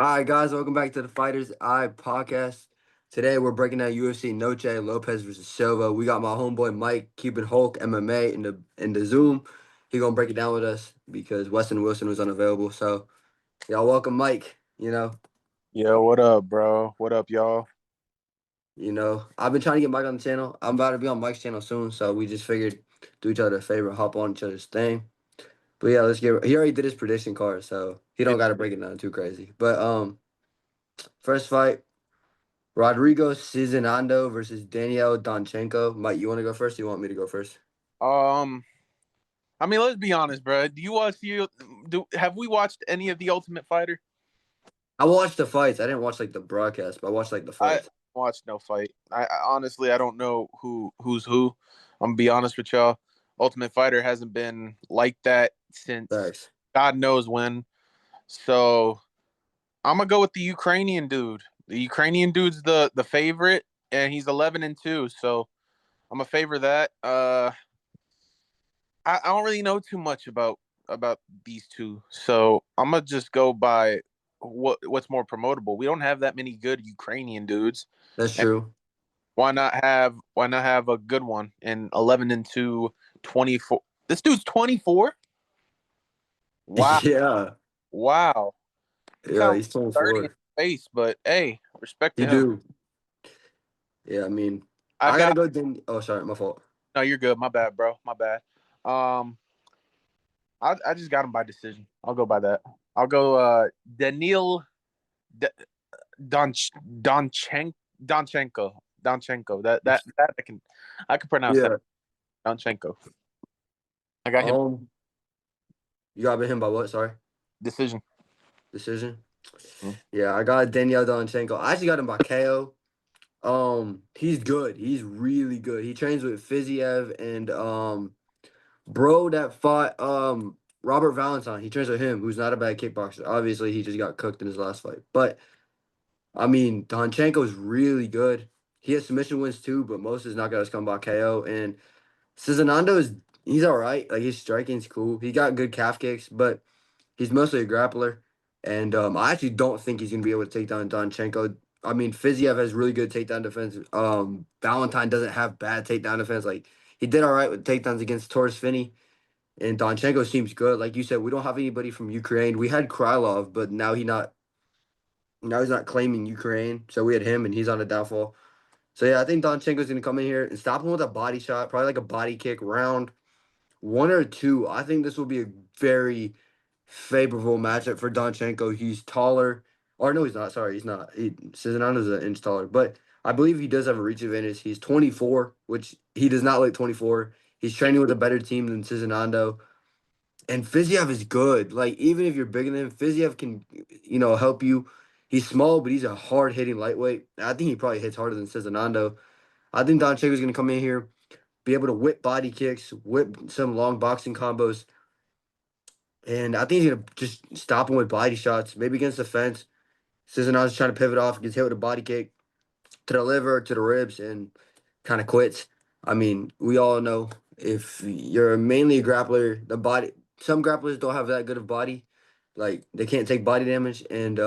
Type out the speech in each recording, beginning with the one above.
All right, guys, welcome back to the Fighters Eye podcast. Today we're breaking down UFC Noche Lopes versus Silva. We got my homeboy Mike keeping Hulk MMA in the Zoom. He gonna break it down with us because Weston Wilson was unavailable. So y'all welcome Mike. Yo, what up, bro? What up, y'all? I've been trying to get Mike on the channel. I'm about to be on Mike's channel soon, so we just figured do each other a favor, hop on each other's thing. But yeah, let's get. He already did his prediction card, so he don't got to break it down too crazy. But first fight. Rodrigo Cisnando versus Daniel Donchenko. Mike, you want to go first? Or you want me to go first? Um, let's be honest, bro. Have we watched any of the Ultimate Fighter? I watched the fights. I didn't watch the broadcast, but I watched the I fights. watched no fight. I honestly I don't know who's who. I'm gonna be honest with y'all. Ultimate Fighter hasn't been like that since Thanks. God knows when. So I'm gonna go with the Ukrainian dude. The Ukrainian dude's the favorite, and he's 11-2. So I'm gonna favor that. I don't really know too much about these two, so I'm gonna just go by what's more promotable. We don't have that many good Ukrainian dudes. That's And true. why not have a good one in 11-2, 24? This dude's 24. Wow, Yeah. wow. He Yeah, kind of he's 30 in 24. the face, but hey, respect He to him. do. Yeah, I mean, I've I gotta got go. Oh, sorry, my fault. no. You're good. My bad, bro. My bad. Um, I just got him by decision. I'll go by that. I'll go Daniil D- Donch Donchenko Donchenko. That I can pronounce that. Yeah. Donchenko. I got him Um, you got him by what? Sorry, decision. decision. Mm. Yeah, I got Daniel Donchenko. I actually got him by KO. He's good. He's really good. He trains with Fiziev and bro that fought Robert Valentine. He trains with him, who's not a bad kickboxer. Obviously, he just got cooked in his last fight. But I mean, Donchenko's really good. He has submission wins too, but most of his knockouts come by KO. And Cisnando he's all right. Like his striking's cool. He got good calf kicks, but he's mostly a grappler. And I actually don't think he's gonna be able to take down Donchenko. I mean, Fiziev has really good takedown defense. Valentine doesn't have bad takedown defense. Like he did all right with takedowns against Torres Finney. And Donchenko seems good. Like you said, we don't have anybody from Ukraine. We had Krylov, but now he's not claiming Ukraine. So we had him and he's on a downfall. So yeah, I think Donchenko's gonna come in here and stop him with a body shot, probably like a body kick round one or two. I think this will be a very favorable matchup for Donchenko. He's taller. Or no, he's not. Sorry, he's not. Cisnando's an inch taller, but I believe he does have a reach advantage. He's 24, which he does not look 24. He's training with a better team than Cisnando. And Fiziev is good. Like, even if you're bigger than him, Fiziev can, help you. He's small, but he's a hard hitting lightweight. I think he probably hits harder than Cisnando. I think Donchenko's going to come in here, be able to whip body kicks, whip some long boxing combos. And I think he's going to just stop him with body shots, maybe against the fence. Cisnando's trying to pivot off, gets hit with a body kick to the liver, to the ribs, and kind of quits. I mean, we all know if you're mainly a grappler, some grapplers don't have that good of body. Like they can't take body damage. And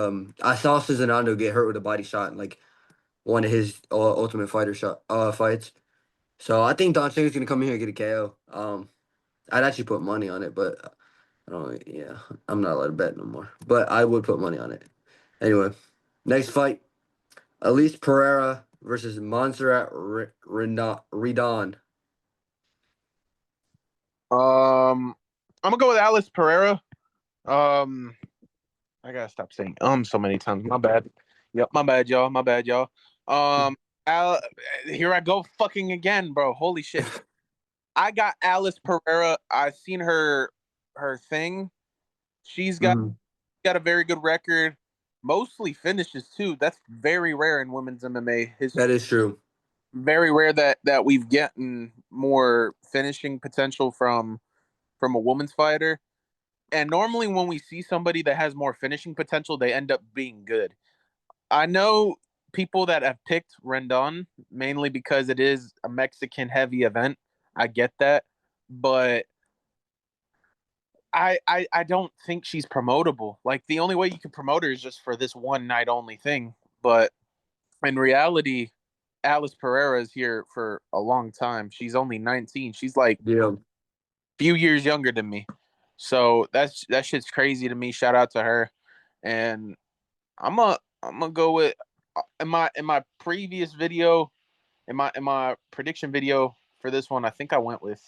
I saw Cisnando get hurt with a body shot in one of his Ultimate Fighter fights. So I think Donchenko's gonna come in here and get a KO. I'd actually put money on it, but I don't. Yeah, I'm not allowed to bet no more. But I would put money on it. Anyway, next fight. Elise Pereira versus Montserrat Redon. I'm gonna go with Alice Pereira. Um, I gotta stop saying so many times. My bad. Yep, my bad, y'all. My bad, y'all. Um, Al, here I go fucking again, bro. Holy shit. I got Alice Pereira. I've seen her thing. She's Mhm. got a very good record. Mostly finishes too. That's very rare in women's MMA That history. is true. Very rare that we've gotten more finishing potential from a woman's fighter. And normally when we see somebody that has more finishing potential, they end up being good. I know people that have picked Rendon mainly because it is a Mexican heavy event. I get that, but I don't think she's promotable. Like the only way you can promote her is just for this one night only thing. But in reality, Alice Pereira is here for a long time. She's only 19. She's like Yeah. a few years younger than me. So that shit's crazy to me. Shout out to her. And I'm gonna go with in my previous video, in my prediction video for this one, I think I went with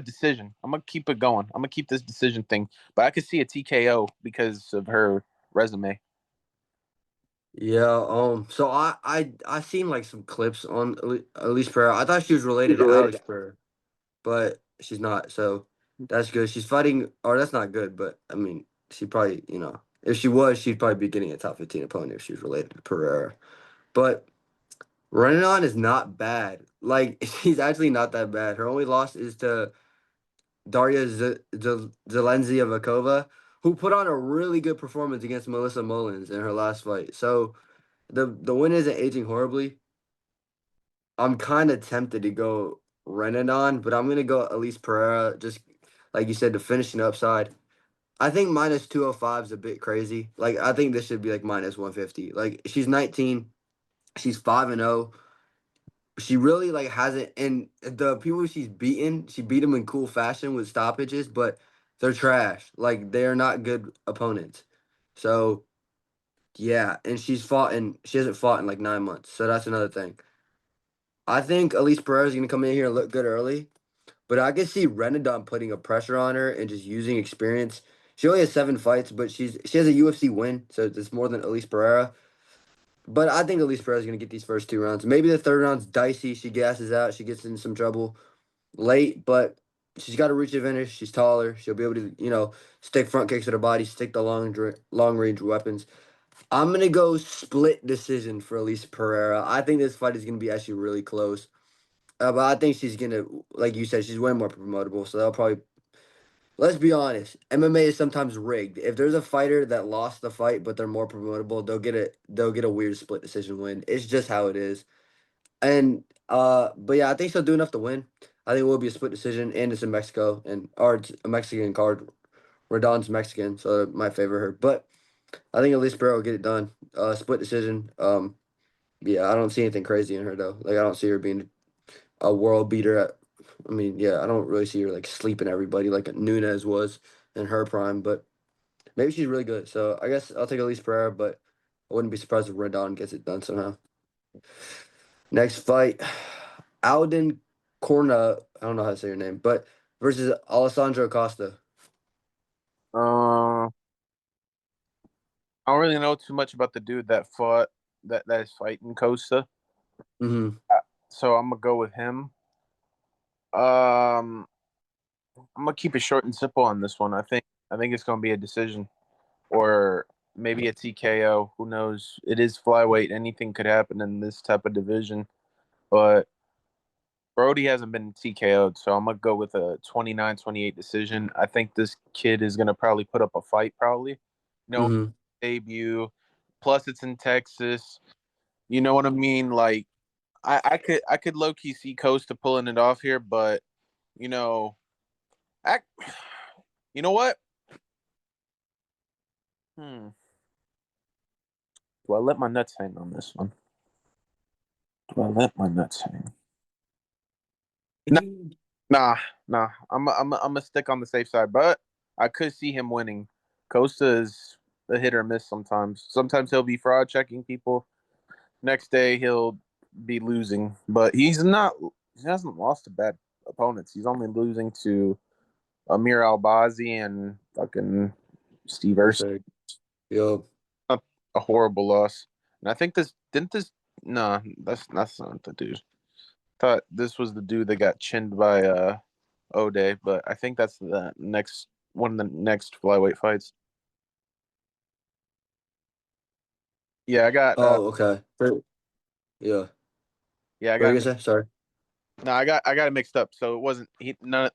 decision. I'm gonna keep it going. I'm gonna keep this decision thing, but I could see a TKO because of her resume. Yeah. So I seen like some clips on Elise Pereira. I thought she was She's related to related. Alex Pereira, but she's not. So that's good. She's fighting, or that's not good. But I mean, she probably, if she was, she'd probably be getting a top 15 opponent if she was related to Pereira. But Renan is not bad. Like she's actually not that bad. Her only loss is to Daria Zelenziavakova, who put on a really good performance against Melissa Mullins in her last fight. So the win isn't aging horribly. I'm kind of tempted to go Renan, but I'm gonna go Elise Pereira. Just like you said, the finishing upside. I think minus 205 is a bit crazy. Like I think this should be like minus 150. Like she's 19, she's 5-0. She really like hasn't, and the people she's beaten, she beat them in cool fashion with stoppages, but they're trash. Like they are not good opponents. So yeah, and she hasn't fought in like 9 months. So that's another thing. I think Elise Pereira is gonna come in here and look good early, but I can see Renadon putting a pressure on her and just using experience. She only has 7 fights, but she has a UFC win, so it's more than Elise Pereira. But I think Elise Pereira is gonna get these first 2 rounds. Maybe the third round's dicey. She gasses out. She gets in some trouble late, but she's got to reach the finish. She's taller. She'll be able to, stick front kicks with her body, stick the long range weapons. I'm gonna go split decision for Elise Pereira. I think this fight is gonna be actually really close. But I think she's gonna, like you said, she's way more promotable. So they'll probably. Let's be honest. MMA is sometimes rigged. If there's a fighter that lost the fight but they're more promotable, they'll get a weird split decision win. It's just how it is. And but yeah, I think she'll do enough to win. I think it will be a split decision, and it's in Mexico, and or it's a Mexican card. Rodon's Mexican, so it might favor her. But I think Elise Pereira will get it done. Split decision. Yeah, I don't see anything crazy in her though. Like I don't see her being a world beater. I mean, yeah, I don't really see her like sleeping everybody like Nunez was in her prime. But maybe she's really good. So I guess I'll take Elise Pereira, but I wouldn't be surprised if Rodon gets it done somehow. Next fight, Alden Corna. I don't know how to say your name, but versus Alessandro Costa. Uh, I don't really know too much about the dude that fought that is fighting Costa, Mm-hmm. so I'm gonna go with him. Um, I'm gonna keep it short and simple on this one. I think it's gonna be a decision or maybe a TKO. Who knows? It is flyweight. Anything could happen in this type of division. But Brody hasn't been TKO'd, so I'm gonna go with a 29-28 decision. I think this kid is gonna probably put up a fight, probably. No Mm-hmm. debut. Plus, it's in Texas. You know what I mean? Like, I could low key see Costa pulling it off here, but you know, I, you know what? Hmm. Do I let my nuts hang on this one? Do I let my nuts hang? No, nah, nah. I'm gonna stick on the safe side, but I could see him winning. Costa is a hit or miss sometimes. Sometimes he'll be fraud checking people. Next day he'll be losing, but he's not. He hasn't lost to bad opponents. He's only losing to Amir Albazi and fucking Steve Erskine. Perfect. Yo. Not a horrible loss. And I think this didn't this. No, that's not the dude. Thought this was the dude that got chinned by O'Day, but I think that's the next one of the next flyweight fights. Yeah, I got Oh, okay. Yeah. yeah, I What are got you mixed. gonna say? Sorry. No, I got it mixed up. So it wasn't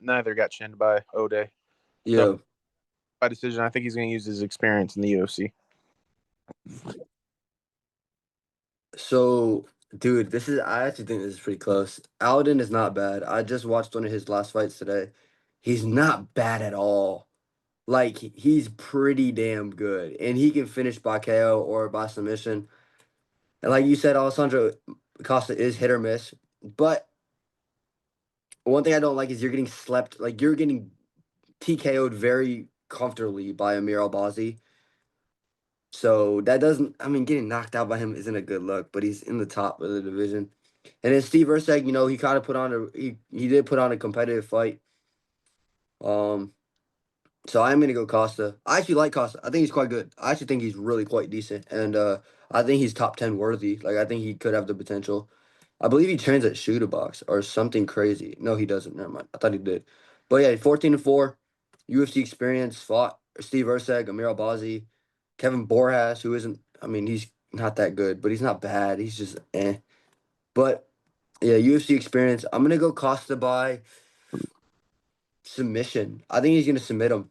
neither got chinned by O'Day. So Yeah. by decision, I think he's going to use his experience in the UFC. So, dude, I actually think this is pretty close. Alden is not bad. I just watched one of his last fights today. He's not bad at all. Like he's pretty damn good, and he can finish by KO or by submission. And like you said, Alessandro Costa is hit or miss. But one thing I don't like is you're getting slept. Like you're getting TKO'd very comfortably by Amir Albazi. So that doesn't. I mean, getting knocked out by him isn't a good look. But he's in the top of the division. And then Steve Erceg, he kind of put on he did put on a competitive fight. Um, So I'm gonna go Costa. I actually like Costa. I think he's quite good. I actually think he's really quite decent, and I think he's top 10 worthy. Like I think he could have the potential. I believe he trains at Shooter Box or something crazy. No, he doesn't. Never mind. I thought he did. But yeah, 14-4, UFC experience. Fought Steve Erceg, Amir Albazi, Kevin Borjas, who isn't. I mean, he's not that good, but he's not bad. He's just eh. But yeah, UFC experience. I'm gonna go Costa by submission. I think he's gonna submit him.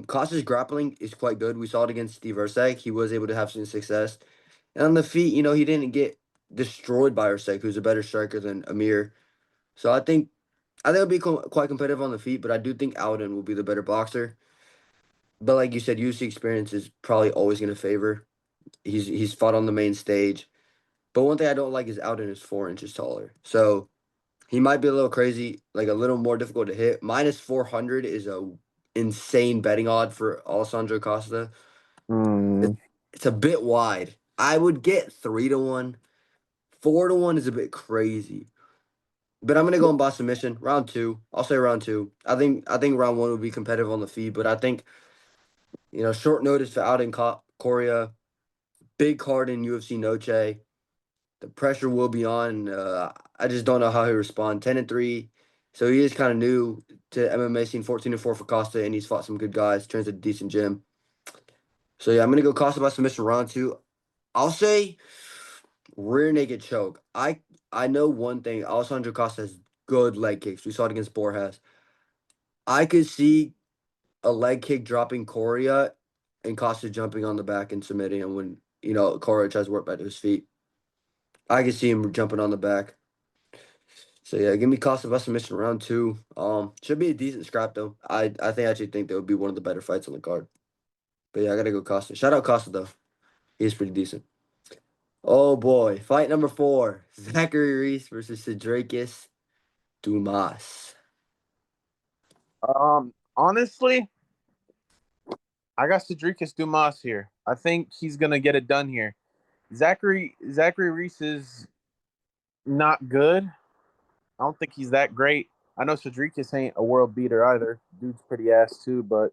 Costa's grappling is quite good. We saw it against Steve Erceg. He was able to have some success. And on the feet, he didn't get destroyed by Erceg, who's a better striker than Amir. So I think it'll be quite competitive on the feet, but I do think Alden will be the better boxer. But like you said, UFC experience is probably always going to favor. He's fought on the main stage. But one thing I don't like is Alden is 4 inches taller. So he might be a little crazy, like a little more difficult to hit. Minus 400 is a insane betting odd for Alessandro Costa. Hmm. It's a bit wide. I would get 3-1. 4-1 is a bit crazy. But I'm gonna go on by submission. Round two. I'll say round two. I think round one would be competitive on the feed, but I think, short notice for out in Korea, big card in UFC Noche. The pressure will be on. I just don't know how he'll respond. 10-3. So he is kind of new to MMA scene. 14-4 for Costa, and he's fought some good guys. Trains at a decent gym. So yeah, I'm gonna go Costa by submission round two. I'll say rear naked choke. I know one thing. Alessandro Costa has good leg kicks. We saw it against Borjas. I could see a leg kick dropping Coria and Costa jumping on the back and submitting him when Coria tries to work back to his feet. I could see him jumping on the back. So yeah, give me Costa by submission round two. Should be a decent scrap though. I actually think that would be one of the better fights on the card. But yeah, I gotta go Costa. Shout out Costa though. He's pretty decent. Oh boy, fight number 4: Zachary Reese versus Cedricus Dumas. Honestly, I got Cedricus Dumas here. I think he's gonna get it done here. Zachary Reese is not good. I don't think he's that great. I know Cedricus ain't a world beater either. Dude's pretty ass too, but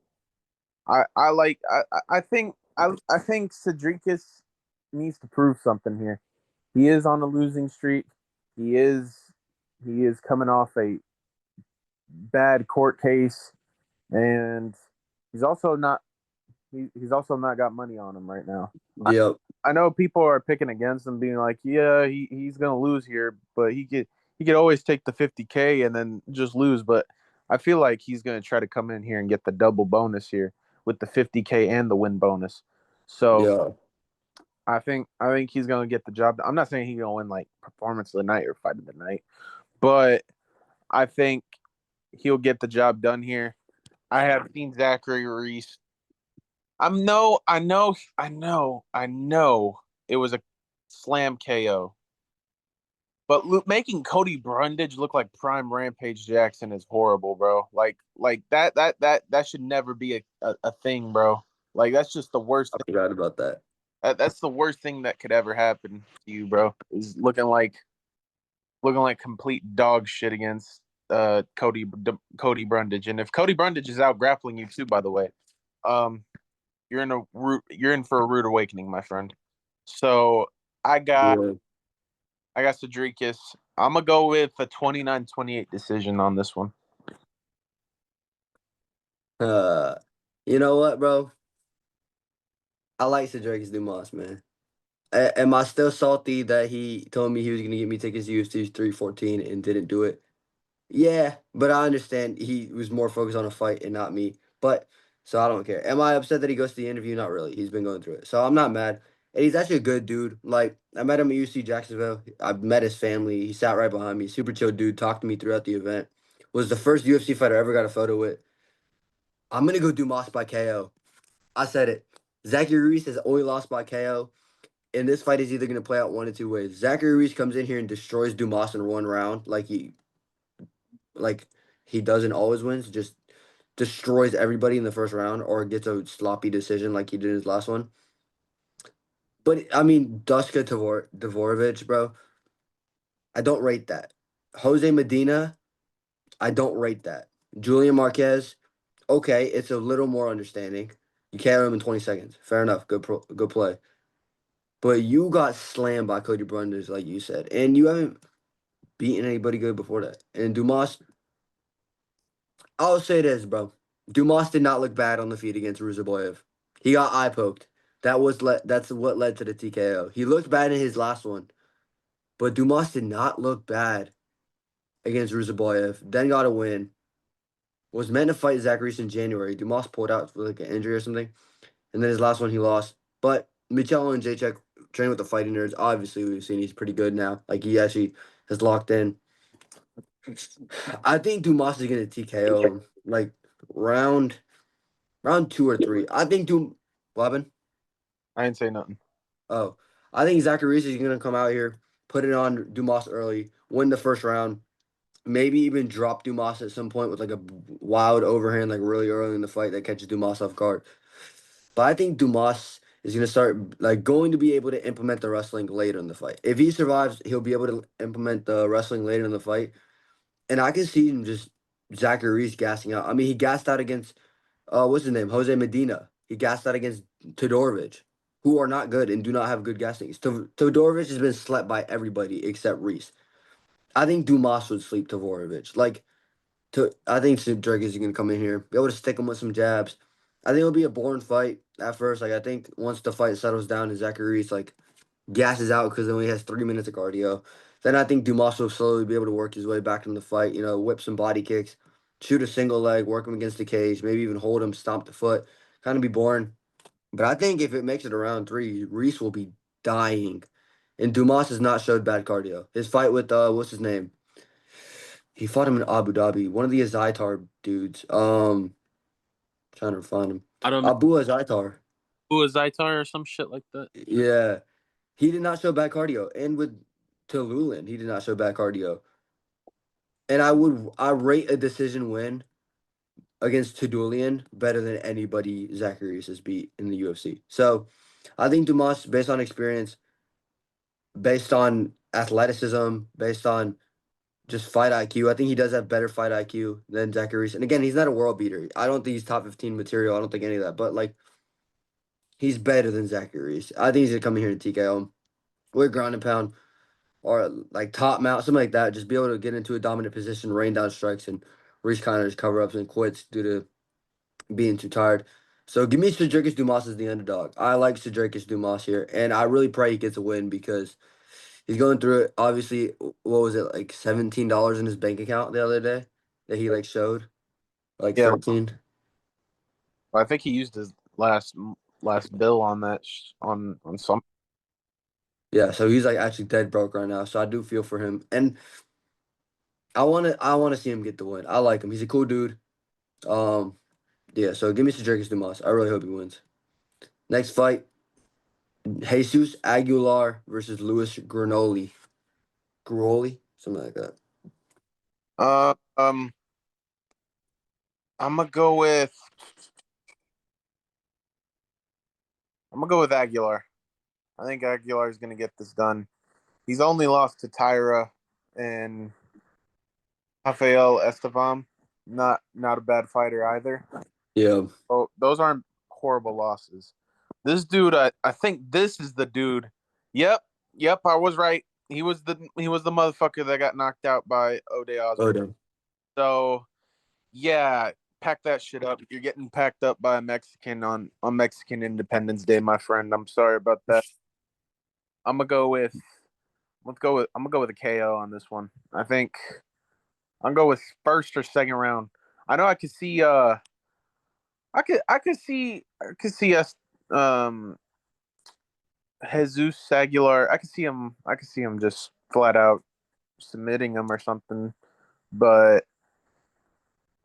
I think Cedricus needs to prove something here. He is on a losing streak. He is he is coming off a bad court case, and he's also not he's also not got money on him right now. Yep. I know people are picking against him, being like, yeah, he's gonna lose here, but he could always take the 50K and then just lose. But I feel like he's gonna try to come in here and get the double bonus here with the 50K and the win bonus. So Yeah. I think he's gonna get the job. I'm not saying he's gonna win like performance of the night or fight of the night, but I think he'll get the job done here. I have seen Zachary Reese. I know it was a slam KO. But making Cody Brundage look like prime Rampage Jackson is horrible, bro. Like that should never be a thing, bro. Like that's just the worst I thing. forgot about that. That's the worst thing that could ever happen to you, bro. Is looking like complete dog shit against Cody Brundage. And if Cody Brundage is out grappling you too, by the way, um, you're in for a rude awakening, my friend. So I got Yeah. I got Cedricus. I'm gonna go with a 29-28 decision on this one. Uh, you know what, bro? I like Cedricus Dumas, man. Am I still salty that he told me he was gonna get me tickets to UFC 314 and didn't do it? Yeah, but I understand he was more focused on a fight and not me. But so I don't care. Am I upset that he goes to the interview? Not really. He's been going through it. So I'm not mad. And he's actually a good dude. Like I met him at UC Jacksonville. I met his family. He sat right behind me. Super chill dude. Talked to me throughout the event. Was the first UFC fighter I ever got a photo with. I'm gonna go Dumas by KO. I said it. Zachary Reese has only lost by KO. And this fight is either gonna play out one of two ways. Zachary Reese comes in here and destroys Dumas in 1 round, like he doesn't always wins, just destroys everybody in the first round, or gets a sloppy decision like he did in his last one. But I mean, Duska Dvorovich, bro, I don't rate that. Jose Medina, I don't rate that. Julian Marquez, okay, it's a little more understanding. You carry him in 20 seconds. Fair enough. Good play. But you got slammed by Cody Brundage, like you said, and you haven't beaten anybody good before that. And Dumas, I'll say this, bro. Dumas did not look bad on the feet against Ruzaboyev. He got eye poked. That's what led to the TKO. He looked bad in his last one, but Dumas did not look bad against Ruzaboyev. Then got a win. Was meant to fight Zach Reese in January. Dumas pulled out for like an injury or something, and then his last one he lost. But Michel and Jacek train with the fighting nerds. Obviously, we've seen he's pretty good now. Like he actually has locked in. I think Dumas is gonna TKO him like round round 2 or 3. I think what happened? I didn't say nothing. Oh, I think Zachary is gonna come out here, put it on Dumas early, win the first round, maybe even drop Dumas at some point with like a wild overhand, like really early in the fight that catches Dumas off guard. But I think Dumas is gonna start like going to be able to implement the wrestling later in the fight. If he survives, he'll be able to implement the wrestling later in the fight. And I can see him just Zachary Reese gassing out. I mean, he gassed out against what's his name? Jose Medina. He gassed out against Todorovic, who are not good and do not have good gassings. Todorovic has been slept by everybody except Reese. I think Dumas would sleep Todorovic. I think Drake is gonna come in here, be able to stick him with some jabs. I think it'll be a boring fight at first. Like I think once the fight settles down and Zachary Reese like gasses out because then he has 3 minutes of cardio. Then I think Dumas will slowly be able to work his way back in the fight. You know, whip some body kicks, shoot a single leg, work him against the cage, maybe even hold him, stomp the foot. Kind of be boring. But I think if it makes it around 3, Reese will be dying. And Dumas has not showed bad cardio. His fight with what's his name? He fought him in Abu Dhabi. One of the Azaitar dudes. Trying to find him. I don't know Abu Azaitar. who is Zaitar or some shit like that. Yeah. He did not show bad cardio. And with Tululin, he did not show bad cardio. And I rate a decision win against Tudulian better than anybody Zacharias has beat in the UFC. So I think Dumas, based on experience, based on athleticism, based on just fight IQ, I think he does have better fight IQ than Zacharias. And again, he's not a world beater. I don't think he's top 15 material. I don't think any of that. But like he's better than Zacharias. I think he's gonna come in here and TKO him with ground and pound or like top mount, something like that. Just be able to get into a dominant position, rain down strikes, and Reese kind of just cover ups and quits due to being too tired. So give me Cedricus Dumas as the underdog. I like Cedricus Dumas here, and I really pray he gets a win because he's going through it. Obviously, what was it like $17 in his bank account the other day that he like showed, like Yeah, 13. I think he used his last bill on that on some. Yeah, so he's like actually dead broke right now. So I do feel for him, and I wanna see him get the win. I like him. He's a cool dude. Um, yeah. So give me Cedricus Dumas. I really hope he wins. Next fight, Jesus Aguilar versus Luis Granoli. Gruoli, something like that. Uh, um, I'm gonna go with Aguilar. I think Aguilar is gonna get this done. He's only lost to Tyra and Rafael Estevam. Not a bad fighter either. Yeah. Oh, those aren't horrible losses. This dude, I think this is the dude. Yep, I was right. He was the motherfucker that got knocked out by O'Day Oh, Osborne. damn. So yeah, pack that shit up. You're getting packed up by a Mexican on Mexican Independence Day, my friend. I'm sorry about that. I'm gonna go with a KO on this one. I think I'm gonna go with first or second round. I know I could see I could see us Jesus Aguilar. I could see him just flat out submitting him or something. But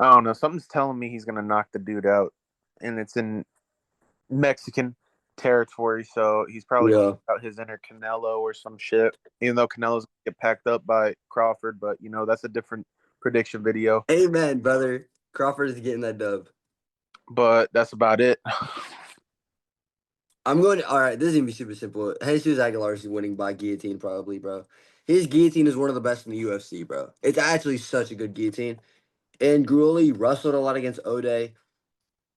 I don't know. Something's telling me he's gonna knock the dude out, and it's in Mexican territory, so he's probably gonna Yeah. put out his inner Canelo or some shit. Even though Canelo's gonna get packed up by Crawford, but that's a different prediction video. Amen, brother. Crawford is getting that dub. But that's about it. I'm going to, all right, this is gonna be super simple. Jesus Aguilar is winning by guillotine, probably, bro. His guillotine is one of the best in the UFC, bro. It's actually such a good guillotine. And Gruely wrestled a lot against Ode.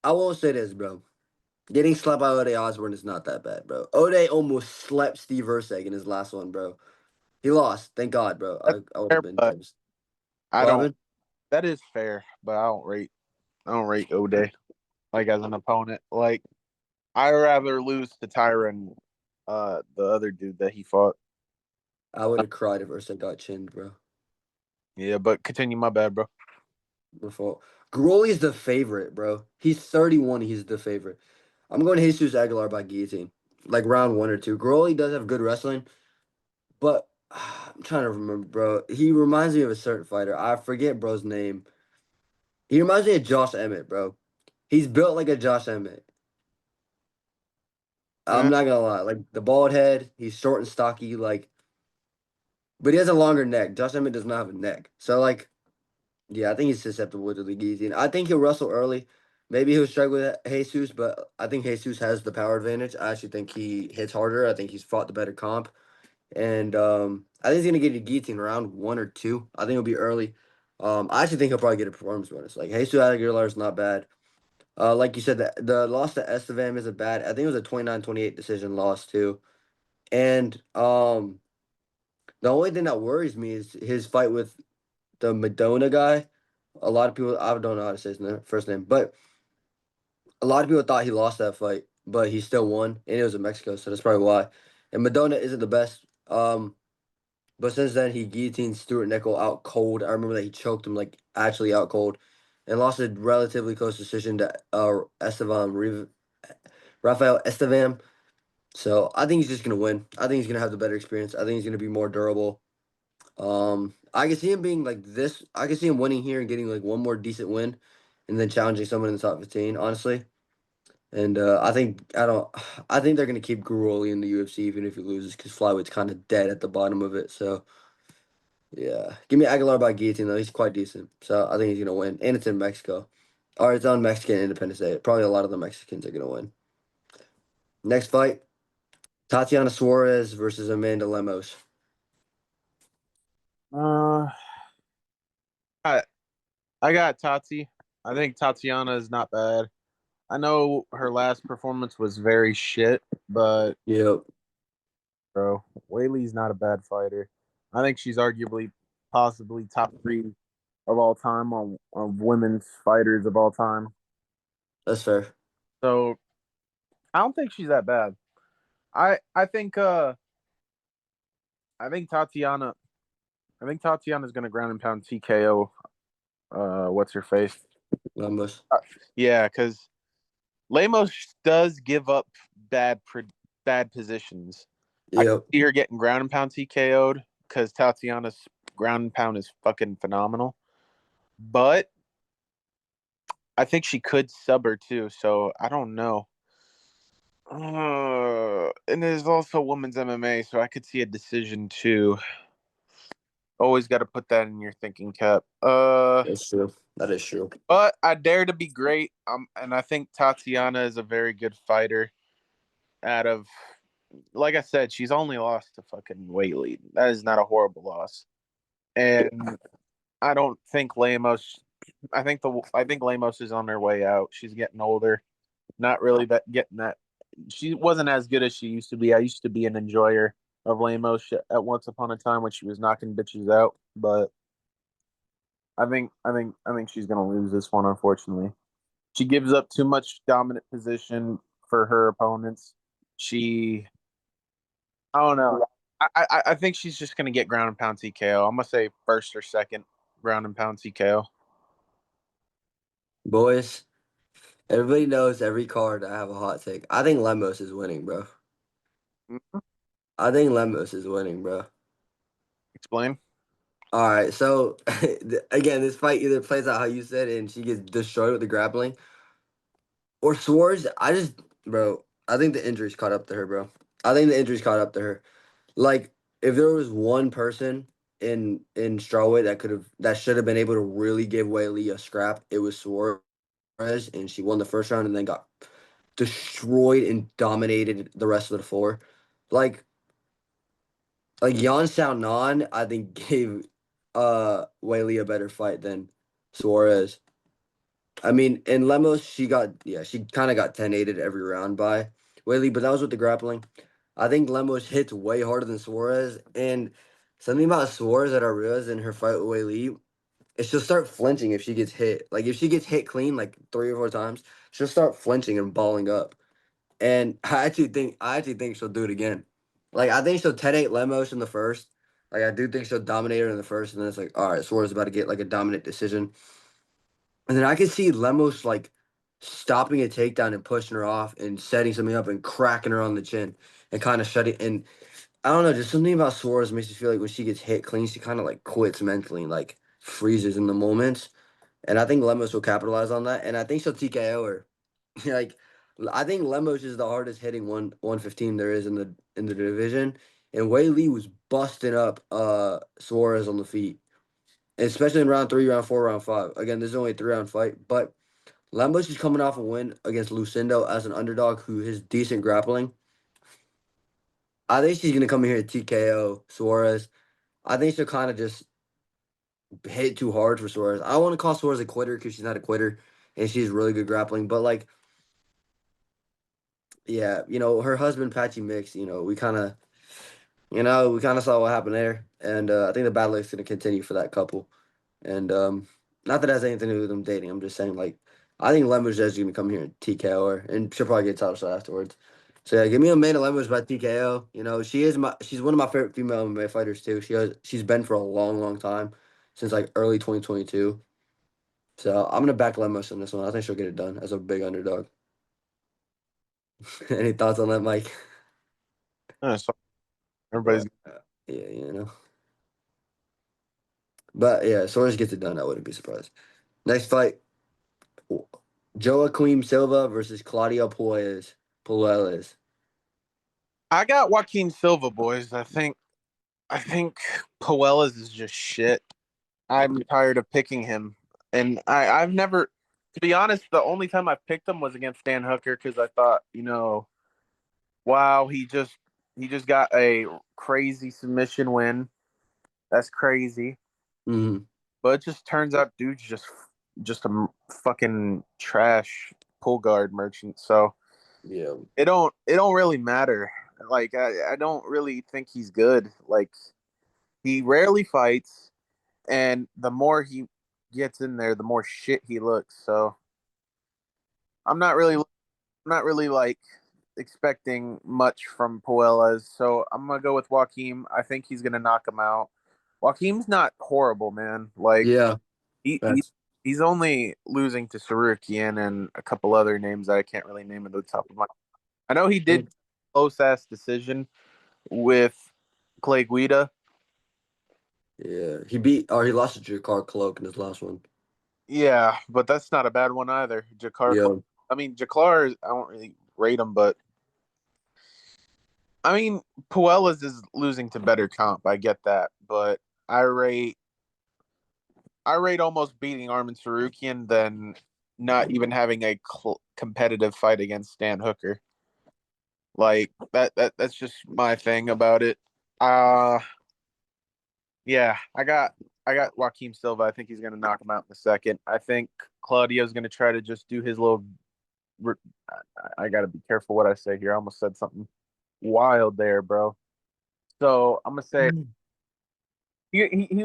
I won't say this, bro. Getting slapped by Ode Osborne is not that bad, bro. Ode almost slept Steve Verseg in his last one, bro. He lost. Thank God, bro. That's I would have fair, been but devastated. I What don't. happened? That is fair, but I don't rate O'Day like as an opponent. Like I rather lose to Tyron, the other dude that he fought. I would have cried if Verseg got chinned, bro. Yeah, but continue. My bad, bro. Before Gruely's the favorite, bro. He's 31. He's the favorite. I'm going Jesus Aguilar by guillotine, like round one or two. Gruely does have good wrestling, but I'm trying to remember, bro. He reminds me of a certain fighter. I forget bro's name. He reminds me of Josh Emmett, bro. He's built like a Josh Emmett. Eh, I'm not gonna lie. Like the bald head, he's short and stocky, like, but he has a longer neck. Josh Emmett does not have a neck. So like, yeah, I think he's susceptible to the guillotine. I think he'll wrestle early. Maybe he'll struggle with Jesus, but I think Jesus has the power advantage. I actually think he hits harder. I think he's fought the better comp. And I think he's gonna get a guillotine round one or two. I think it'll be early. I actually think he'll probably get a performance bonus. Like Jesus Aguilar is not bad. Like you said, the loss to Estevam isn't bad. I think it was a 29-28 decision loss too. And the only thing that worries me is his fight with the Madonna guy. A lot of people, I don't know how to say his first name, but a lot of people thought he lost that fight, but he still won, and it was in Mexico, so that's probably why. And Madonna isn't the best. But since then he guillotined Stuart Nickel out cold. I remember that he choked him like actually out cold, and lost a relatively close decision to Rafael Estevam. So I think he's just gonna win. I think he's gonna have the better experience. I think he's gonna be more durable. I can see him being like this. I can see him winning here and getting like one more decent win, and then challenging someone in the top 15. Honestly, and I think I don't. I think they're gonna keep Gruely in the UFC even if he loses because Flyweight's kind of dead at the bottom of it. So yeah, give me Aguilar by guillotine though. He's quite decent, so I think he's gonna win, and it's in Mexico, or it's on Mexican Independence Day. Probably a lot of the Mexicans are gonna win. Next fight: Tatiana Suarez versus Amanda Lemos. Uh, I I got Tati. I think Tatiana is not bad. I know her last performance was very shit, but Yep, bro, Whaley's not a bad fighter. I think she's arguably, possibly top three of all time on of women's fighters of all time. that's fair. So I don't think she's that bad. I think Tatiana I think Tatiana's gonna ground and pound TKO. What's her face? Lemos. Uh, yeah, because Lemos does give up bad positions. I can Yep. see her getting ground and pound TKO'd because Tatiana's ground and pound is fucking phenomenal. But I think she could sub her too, so I don't know. And there's also women's MMA, so I could see a decision too. Always got to put that in your thinking cap. That's true. That is true. But I dare to be great. And I think Tatiana is a very good fighter. Out of, like I said, she's only lost to fucking Whaley. That is not a horrible loss. And I don't think Lemos. I think Lemos is on her way out. She's getting older. Not really that getting that. She wasn't as good as she used to be. I used to be an enjoyer of Lemos at once upon a time when she was knocking bitches out. But I think she's gonna lose this one, unfortunately. She gives up too much dominant position for her opponents. She, I don't know. I think she's just gonna get ground and pound TKO. I'm gonna say first or second ground and pound TKO. Boys, everybody knows every card I have a hot take. I think Lemos is winning, bro. I think Lemos is winning, bro. Explain. All right, so again, this fight either plays out how you said, and she gets destroyed with the grappling, or Swords. Bro, I think the injuries caught up to her, bro. I think the injuries caught up to her. Like, if there was one person in strawweight that should have been able to really give Whaley a scrap, it was Suarez, and she won the first round and then got destroyed and dominated the rest of the four. Like Yan Xiaonan, I think gave Whaley a better fight than Suarez. I mean, in Lemos, she kind of got 10-8'd every round by Whaley, but that was with the grappling. I think Lemos hits way harder than Suarez, and something about Suarez that I realized in her fight with Whaley is she'll start flinching if she gets hit. Like if she gets hit clean like 3 or 4 times, she'll start flinching and balling up. And I actually think she'll do it again. Like I think she'll 10-8 Lemos in the first. Like I do think she'll dominate her in the first, and then it's like, all right, Suarez is about to get like a dominant decision. And then I could see Lemos like stopping a takedown and pushing her off and setting something up and cracking her on the chin and kind of shutting. And I don't know, just something about Suarez makes me feel like when she gets hit clean, she kind of like quits mentally, and, like freezes in the moments. And I think Lemos will capitalize on that. And I think she'll TKO her. Like I think Lemos is the hardest hitting 115 there is in the division. And Wei Lee was busting up Suarez on the feet, especially in round 3, round 4, round 5. Again, this is only a 3 round fight, but Lemos is coming off a win against Lucindo as an underdog who has decent grappling. I think she's gonna come in here and TKO Suarez. I think she'll kind of just hit too hard for Suarez. I don't want to call Suarez a quitter because she's not a quitter and she's really good grappling. But like, yeah, her husband Patchy Mix, we kind of saw what happened there, and I think the battle is gonna continue for that couple. And not that it has anything to do with them dating. I'm just saying like, I think Lemons is gonna come here and TKO her, and she'll probably get title shot afterwards. So yeah, give me Amanda Lemons by TKO. She's one of my favorite female MMA fighters too. She's been for a long, long time, since like early 2022. So I'm gonna back Lemos in this one. I think she'll get it done as a big underdog. Any thoughts on that, Mike? So Yeah, everybody's yeah, But yeah, Soares gets it done. I wouldn't be surprised. Next fight, Joaquim Silva versus Claudio Puelles. I got Joaquin Silva, boys. I think Puelas is just shit. I'm tired of picking him, and I've never, to be honest, the only time I picked him was against Dan Hooker because I thought, wow, he just got a crazy submission win. That's crazy, Hmm. but it just turns out dude's just a fucking trash pull guard merchant. So Yeah. it don't really matter. Like I don't really think he's good. Like he rarely fights, and the more he gets in there, the more shit he looks. So I'm not really like expecting much from Puelas. So I'm gonna go with Joaquim. I think he's gonna knock him out. Joaquim's not horrible, man. Like Yeah. he, he That's he's only losing to Sarukian and a couple other names that I can't really name at the top of my. I know he did close ass decision with Clay Guida. yeah. He lost to Jakar Cloak in his last one. Yeah, but that's not a bad one either. Yeah. I mean, Jakar, I don't really rate him, but I mean, Puelas is losing to better comp. I get that, but I rate I rate almost beating Armin Sarukian than not even having a competitive fight against Stan Hooker. Like that's just my thing about it. Uh yeah, I got Joaquim Silva. I think he's gonna knock him out in the second. I think Claudio's gonna try to just do his little. I gotta be careful what I say here. I almost said something wild there, bro. So I'm gonna say Mm.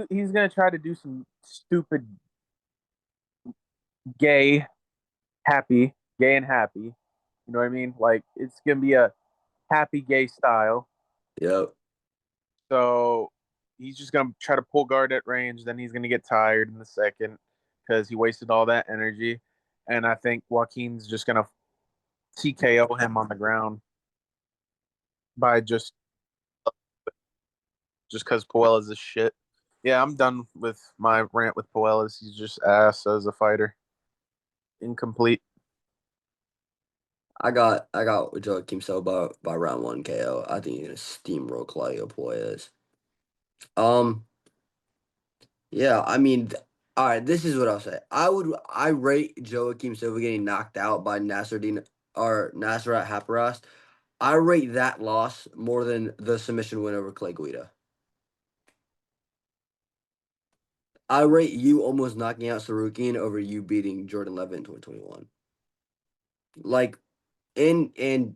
he's gonna try to do some stupid gay gay and happy. You know what I mean? Like it's gonna be a happy gay style. Yep. So he's just gonna try to pull guard at range. Then he's gonna get tired in the second because he wasted all that energy. And I think Joaquin's just gonna TKO him on the ground by just because Puella's is shit. Yeah, I'm done with my rant with Puelas. He's just ass as a fighter. Incomplete. I got Joaquim Silva by round one KO. I think he's gonna steamroll Claudio Puelles. Um, yeah, I mean, all right. This is what I'll say. I rate Joaquim Silva getting knocked out by Nasruddin or Nasrat Haqparast. I rate that loss more than the submission win over Clay Guida. I rate you almost knocking out Sarukian over you beating Jordan Levitt in 2021. Like, and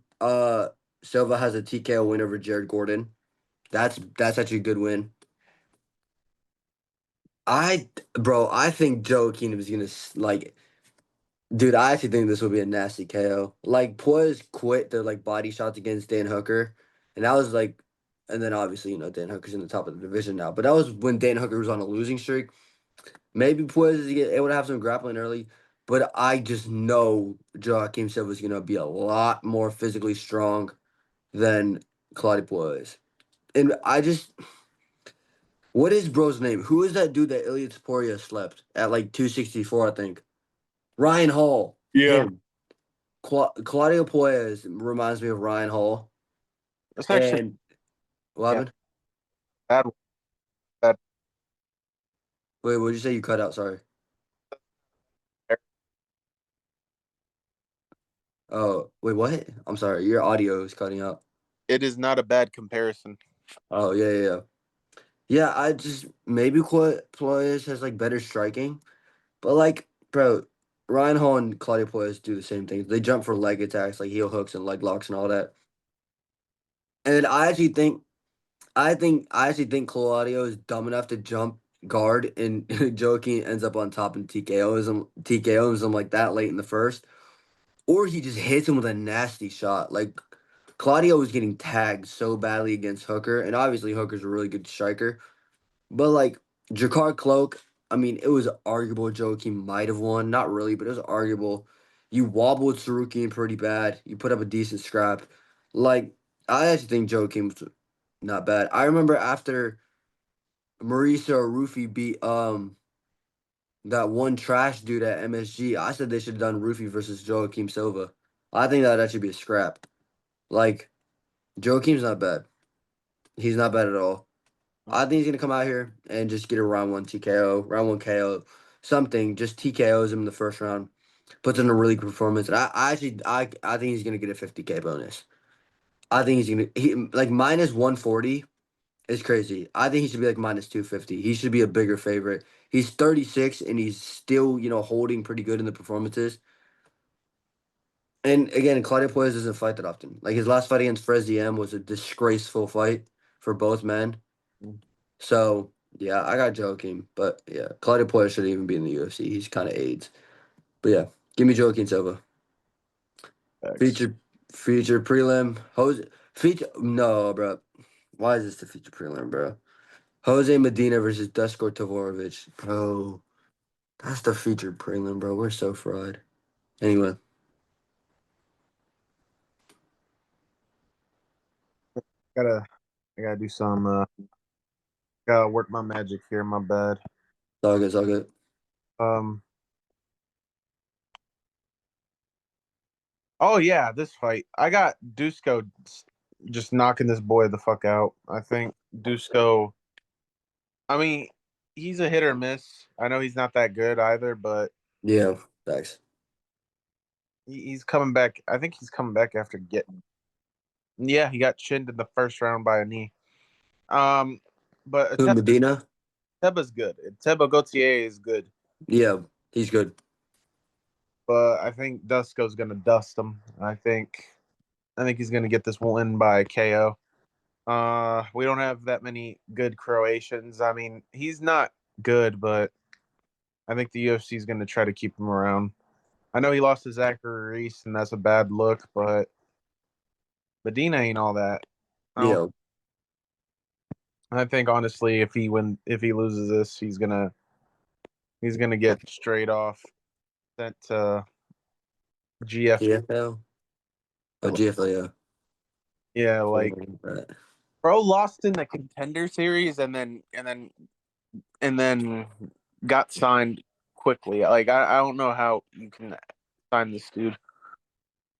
Silva has a TKO win over Jared Gordon. That's actually a good win. Bro, I think Joe Keenum is gonna like, dude. I actually think this will be a nasty KO. Like, Poise quit the like body shots against Dan Hooker, and that was like, and then obviously Dan Hooker's in the top of the division now. But that was when Dan Hooker was on a losing streak. Maybe Poise is able to have some grappling early, but I just know Joaquim Silva is gonna be a lot more physically strong than Claudio Poise. And I just, what is bro's name? Who is that dude that Ilya Taporia slept at like 264? I think Ryan Hall. Yeah, Him. Claudio Poyes reminds me of Ryan Hall. that's actually And what yeah happened? bad. Bad. Wait, what did you say? You cut out. Sorry. Oh, wait, what? I'm sorry. Your audio is cutting out. It is not a bad comparison. Oh, yeah, yeah, yeah. Yeah, I just maybe Poyes has like better striking, but like, bro, Ryan Hall and Claudio Poyes do the same thing. They jump for leg attacks, like heel hooks and leg locks and all that. And I actually think Claudio is dumb enough to jump guard and Joaquin ends up on top and TKOs him like that late in the first. Or he just hits him with a nasty shot. Like Claudio was getting tagged so badly against Hooker, and obviously Hooker's a really good striker. But like Jakar Cloak, I mean, it was arguable Joaquin might have won. Not really, but it was arguable. You wobbled Sarukian pretty bad. You put up a decent scrap. Like, I actually think Joaquin was not bad. I remember after Marisa or Rufy beat that one trash dude at MSG, I said they should have done Rufy versus Joaquim Silva. I think that'd actually be a scrap. Like, Joaquim's not bad. He's not bad at all. I think he's gonna come out here and just get a round one TKO, round one KO, something. Just TKOs him in the first round, puts in a really good performance. And I think he's gonna get a 50K bonus. I think like minus 140 is crazy. I think he should be like minus 250. He should be a bigger favorite. He's 36 and he's still holding pretty good in the performances. And again, Claudio Puez doesn't fight that often. Like his last fight against Frez was a disgraceful fight for both men. So yeah, I got Joaquin, but yeah, Claudio Puez shouldn't even be in the UFC. He's kind of AIDS. But yeah, give me Joaquin Silva. Thanks. Feature prelim. Jose feature no, bro. Why is this the feature prelim, bro? Jose Medina versus Dusko Tavorovich, bro. That's the featured prelim, bro. We're so fried. Anyway, Gotta I gotta do some. Gotta work my magic here. My bad. it's all good. It's all good. Um. Oh yeah, this fight. I got Dusko just knocking this boy the fuck out. I think Dusko. I mean, he's a hit or miss. I know he's not that good either, but Yeah, thanks. he's coming back. I think he's coming back after getting. Yeah, he got chinned in the first round by a knee. Um, but Who Medina? Teba's good. Teba Gautier is good, Yeah, he's good. but I think Dusko's gonna dust him. I think he's gonna get this win by KO. We don't have that many good Croatians. I mean, he's not good, but I think the UFC is gonna try to keep him around. I know he lost to Zachary Reese, and that's a bad look, but Medina ain't all that. I don't. Yeah, I think honestly, if he loses this, he's gonna get straight off sent to GF. GFL. Oh, GFL. Yeah. Yeah, like Something like that. bro lost in the contender series, and then and then got signed quickly. Like I don't know how you can sign this dude.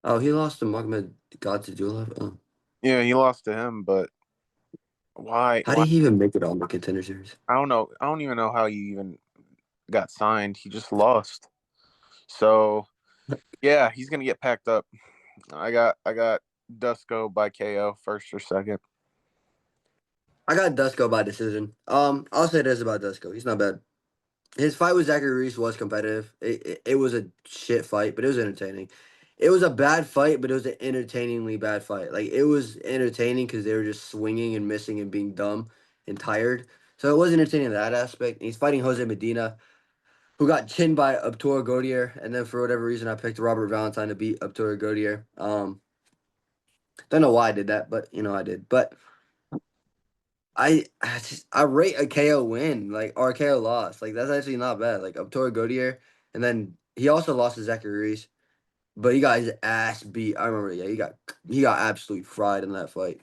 Oh, he lost to Magomed Godzilla. Oh. Yeah, he lost to him, but why? How Why? did he even make it on the contender series? I don't know. I don't even know how you even got signed. He just lost. So yeah, he's gonna get packed up. I got Dusko by KO first or second. I got Dusko by decision. I'll say this about Dusko. He's not bad. His fight with Zachary Reese was competitive. It was a shit fight, but it was entertaining. It was a bad fight, but it was an entertainingly bad fight. Like it was entertaining because they were just swinging and missing and being dumb and tired. So it was entertaining in that aspect. And he's fighting Jose Medina, who got chinned by Abtur Godier, and then for whatever reason I picked Robert Valentine to beat Abtur Godier. Don't know why I did that, but I did. But I rate a KO win, like, or a KO loss. Like that's actually not bad. Like Abtor Godier, and then he also lost to Zachary Reese, but he got his ass beat. I remember, yeah, he got absolutely fried in that fight.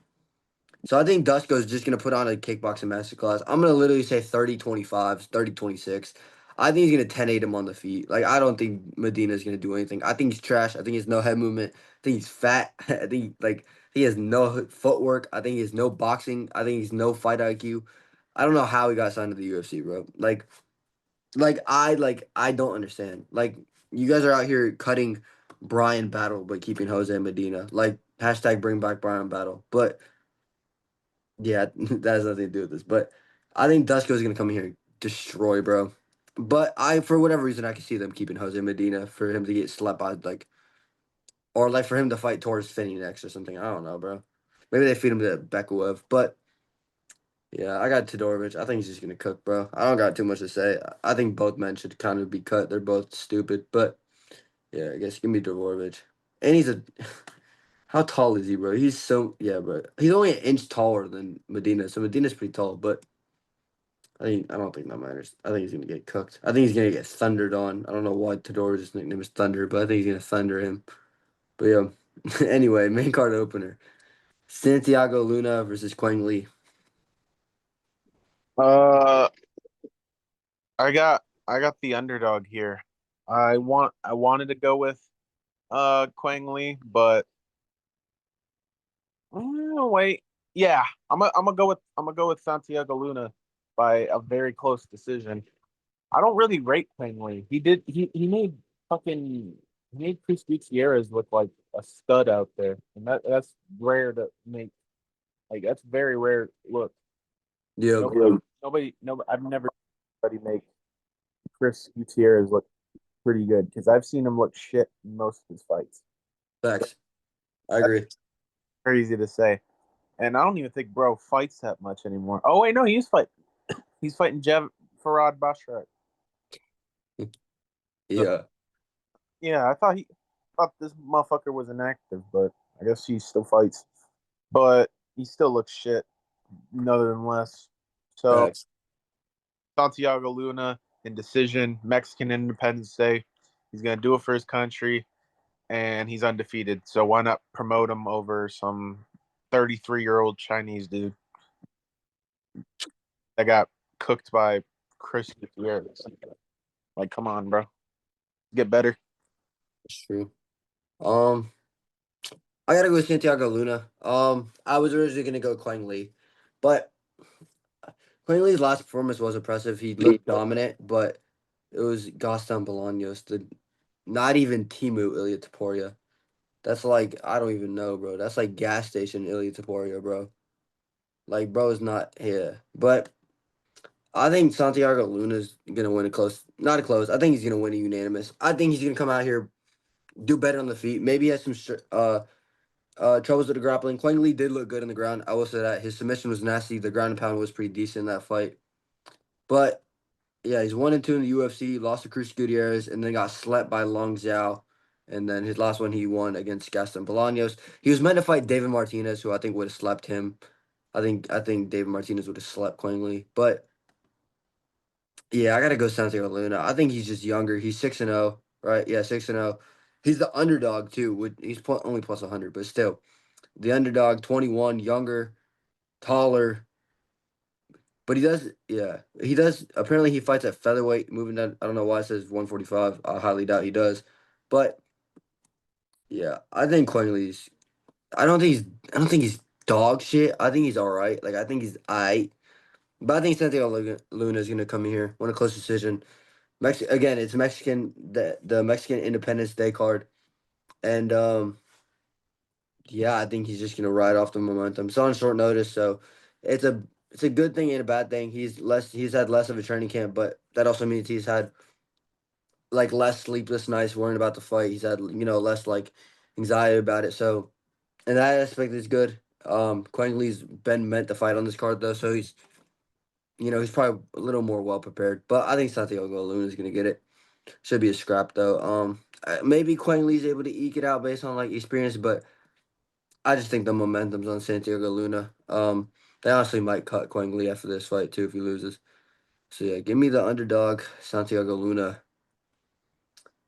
So I think Dusko's just gonna put on a kickboxing masterclass. I'm gonna literally say 30-25, 30-26. I think he's gonna 10-8 him on the feet. Like I don't think Medina's gonna do anything. I think he's trash. I think he's no head movement. I think he's fat. I think like he has no footwork. I think he has no boxing. I think he's no fight IQ. I don't know how he got signed to the UFC, bro. Like I don't understand. Like you guys are out here cutting Brian Battle but keeping Jose Medina. Like hashtag bring back Brian Battle. But yeah, that has nothing to do with this. But I think Dusko's gonna come in here and destroy, bro. But for whatever reason, I can see them keeping Jose Medina for him to get slapped by like, or like for him to fight towards Finney next or something. I don't know, bro. Maybe they feed him to Bekuev. But yeah, I got Todorovic. I think he's just gonna cook, bro. I don't got too much to say. I think both men should kind of be cut. They're both stupid. But yeah, I guess give me Todorovic. And he's a how tall is he, bro? He's so yeah, bro. He's only an inch taller than Medina, so Medina's pretty tall, but. I don't think that matters. I think he's gonna get cooked. I think he's gonna get thundered on. I don't know why Todoro's nickname is Thunder, but I think he's gonna thunder him. But yeah. Anyway, main card opener. Santiago Luna versus Quang Lee. Uh, I got the underdog here. I wanted to go with Quang Lee, but wait. Yeah, I'm gonna go with Santiago Luna by a very close decision. I don't really rate Quang Lee. He made fucking he made Chris Gutierrez look like a stud out there, and that's rare to make. Like that's very rare. Look, Yeah, nobody. I've never seen anybody make Chris Gutierrez look pretty good because I've seen him look shit in most of his fights. facts. I That's agree. crazy to say. And I don't even think bro fights that much anymore. Oh wait, no, he's fighting. He's fighting Jev Farad Bashar. So, Yeah, yeah, I thought this motherfucker was inactive, but I guess he still fights. But he still looks shit, nonetheless. So facts. Santiago Luna in decision, Mexican Independence Day. He's gonna do it for his country, and he's undefeated. So why not promote him over some 33-year-old Chinese dude that got cooked by Chris Gutierrez? Like, come on, bro, get better. It's true. Um, I gotta go with Santiago Luna. I was originally gonna go Quang Lee, but Quang Lee's last performance was impressive. He looked dominant, but it was Gaston Bolaños, not even Timu Ilia Taporia. That's like I don't even know, bro. That's like gas station Ilia Taporia, bro. Like, bro is not here. But I think Santiago Luna's gonna win a close, not a close. I think he's gonna win a unanimous. I think he's gonna come out here, do better on the feet. Maybe he has some troubles with the grappling. Quang Lee did look good on the ground. I will say that his submission was nasty. The ground and pound was pretty decent in that fight. But yeah, he's 1-2 in the UFC. Lost to Chris Gutierrez, and then got slept by Long Zhao. And then his last one he won against Gaston Bolaños. He was meant to fight David Martinez, who I think would have slept him. I think David Martinez would have slept Quang Lee. But yeah, I gotta go Santiago Luna. I think he's just younger. He's 6-0, right? Yeah, 6-0. He's the underdog too. He's only plus 100, but still the underdog. 21, younger, taller. But he does, yeah, he does. Apparently, he fights at featherweight, moving down. I don't know why it says 145. I highly doubt he does. But yeah, I think Quigley's. I don't think he's. I don't think he's dog shit. I think he's all right. Like I think he's aight. But I think Santiago Luna is gonna come in here, win a close decision. Again, it's Mexican, the Mexican Independence Day card, and yeah, I think he's just gonna ride off the momentum. It's on short notice, so it's a it's a good thing and a bad thing. He's had less of a training camp, but that also means he's had like less sleepless nights worrying about the fight. He's had less like anxiety about it. So in that aspect, is good. Quang Lee's been meant to fight on this card though, so he's probably a little more well prepared. But I think Santiago Luna is gonna get it. Should be a scrap though. Maybe Quang Lee's able to eke it out based on like experience, but I just think the momentum's on Santiago Luna. They honestly might cut Quang Lee after this fight too if he loses. So yeah, give me the underdog, Santiago Luna.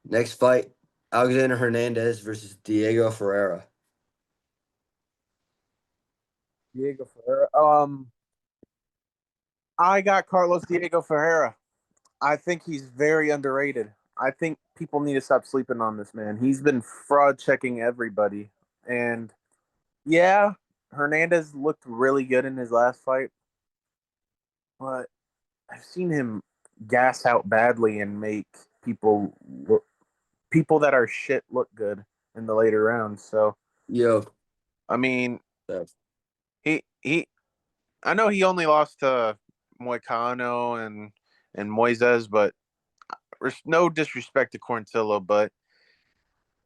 Next fight, Alexander Hernandez versus Diego Ferreira. Diego Ferreira. I got Carlos Diego Ferreira. I think he's very underrated. I think people need to stop sleeping on this man. He's been fraud checking everybody. And yeah, Hernandez looked really good in his last fight, but I've seen him gas out badly and make people look, people that are shit look good in the later rounds. So, Yo, I mean, uh, he I know he only lost to Moicano and Moises, but there's no disrespect to Quarantillo, but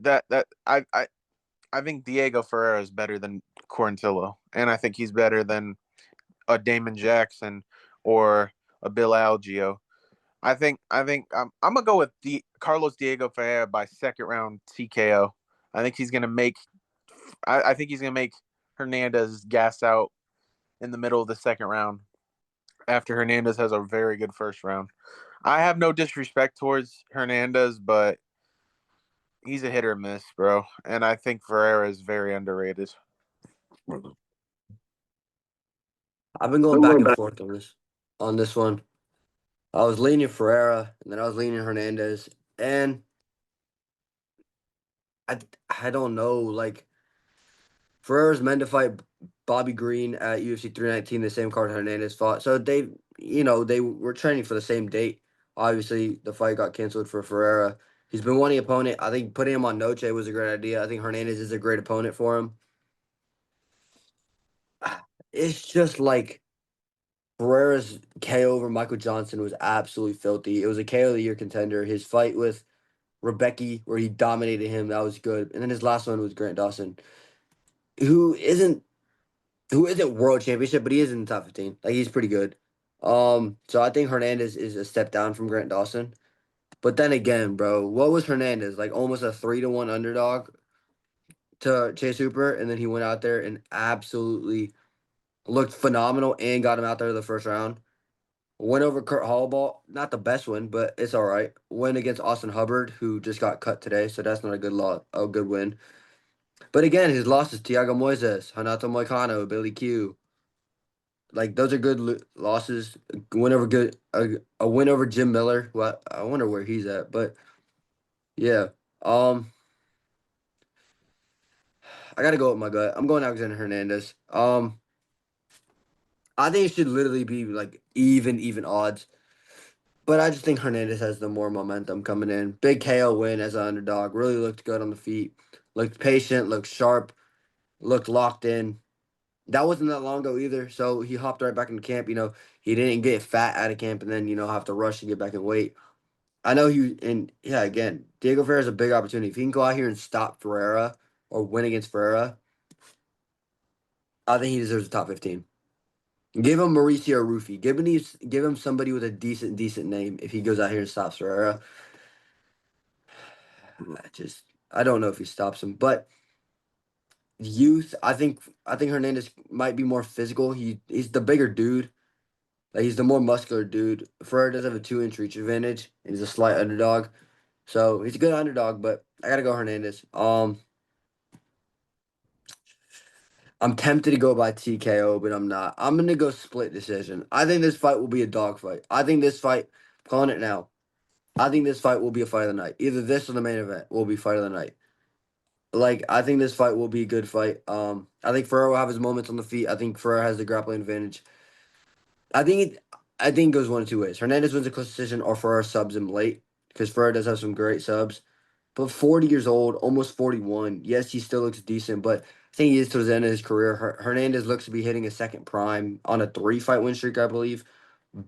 that I think Diego Ferreira is better than Quarantillo, and I think he's better than a Damon Jackson or a Bill Algeo. I think I'm gonna go with Carlos Diego Ferreira by second round TKO. I think he's gonna make I think he's gonna make Hernandez gas out in the middle of the second round after Hernandez has a very good first round. I have no disrespect towards Hernandez, but he's a hit or miss, bro. And I think Ferreira is very underrated. I've been going back and forth on this one. I was leaning Ferreira, and then I was leaning Hernandez, and I I don't know. Like Ferreira's meant to fight Bobby Green at UFC 319, the same card Hernandez fought. So they were training for the same date. Obviously, the fight got canceled for Ferreira. He's been wanting opponent. I think putting him on Noche was a great idea. I think Hernandez is a great opponent for him. It's just like Ferreira's KO over Michael Johnson was absolutely filthy. It was a KO of the year contender. His fight with Rebecca, where he dominated him, that was good. And then his last one was Grant Dawson, who isn't world championship, but he is in the top 15. Like he's pretty good. So I think Hernandez is a step down from Grant Dawson. But then again, bro, what was Hernandez? Like almost a 3-1 underdog to Chase Hooper, and then he went out there and absolutely looked phenomenal and got him out there the first round. Win over Kurt Hallball, not the best win, but it's all right. Win against Austin Hubbard, who just got cut today, so that's not a good win. But again, his losses: Thiago Moises, Hanato Moicano, Billy Q. Like those are good losses. A win over Jim Miller. Well, I wonder where he's at, but yeah. Um, I gotta go with my gut. I'm going Alexander Hernandez. I think it should literally be like even odds. But I just think Hernandez has the more momentum coming in. Big KO win as an underdog. Really looked good on the feet. Looked patient, looked sharp, looked locked in. That wasn't that long ago either. So he hopped right back into camp. He didn't get fat out of camp and then, have to rush to get back in weight. I know and yeah, again, Diego Ferreira is a big opportunity. If he can go out here and stop Ferreira or win against Ferreira, I think he deserves a top 15. Give him Mauricio Rufy. Give him somebody with a decent name if he goes out here and stops Ferreira. I don't know if he stops him, but youth. I think Hernandez might be more physical. He's the bigger dude. Like he's the more muscular dude. Ferrer does have a 2-inch reach advantage, and he's a slight underdog. So he's a good underdog, but I gotta go Hernandez. I'm tempted to go by TKO, but I'm not. I'm gonna go split decision. I think this fight will be a dog fight. I think this fight, I'm calling it now. I think this fight will be a fight of the night. Either this or the main event will be fight of the night. Like I think this fight will be a good fight. I think Ferrer will have his moments on the feet. I think Ferrer has the grappling advantage. I think it. I think it goes one of two ways. Hernandez wins a close decision, or Ferrer subs him late because Ferrer does have some great subs. But 40 years old, almost 41. Yes, he still looks decent, but I think he is towards the end of his career. Hernandez looks to be hitting a second prime on a 3-fight win streak, I believe.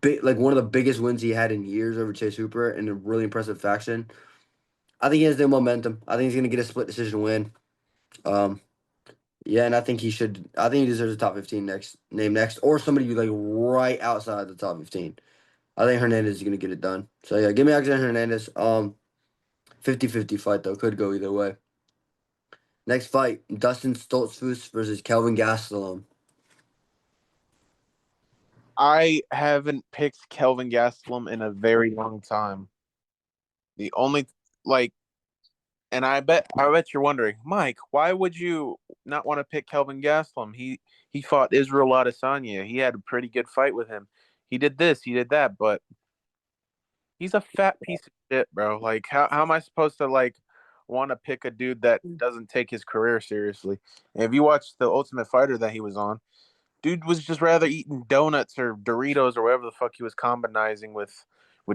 Big, like one of the biggest wins he had in years over Chase Hooper in a really impressive faction. I think he has the momentum. I think he's going to get a split decision win. Um, yeah, and I think he should. I think he deserves a top 15 next name next, or somebody like right outside the top 15. I think Hernandez is going to get it done. So yeah, give me Alexander Hernandez. 50-50 fight though, could go either way. Next fight, Dustin Stoltzfus versus Kelvin Gastelum. I haven't picked Kelvin Gastelum in a very long time. The only like, and I bet you're wondering, Mike, why would you not want to pick Kelvin Gastelum? He fought Israel Adesanya. He had a pretty good fight with him. He did this, he did that, but he's a fat piece of shit, bro. Like, how am I supposed to like want to pick a dude that doesn't take his career seriously? And if you watch the Ultimate Fighter that he was on, dude was just rather eating donuts or Doritos or whatever the fuck he was combinizing with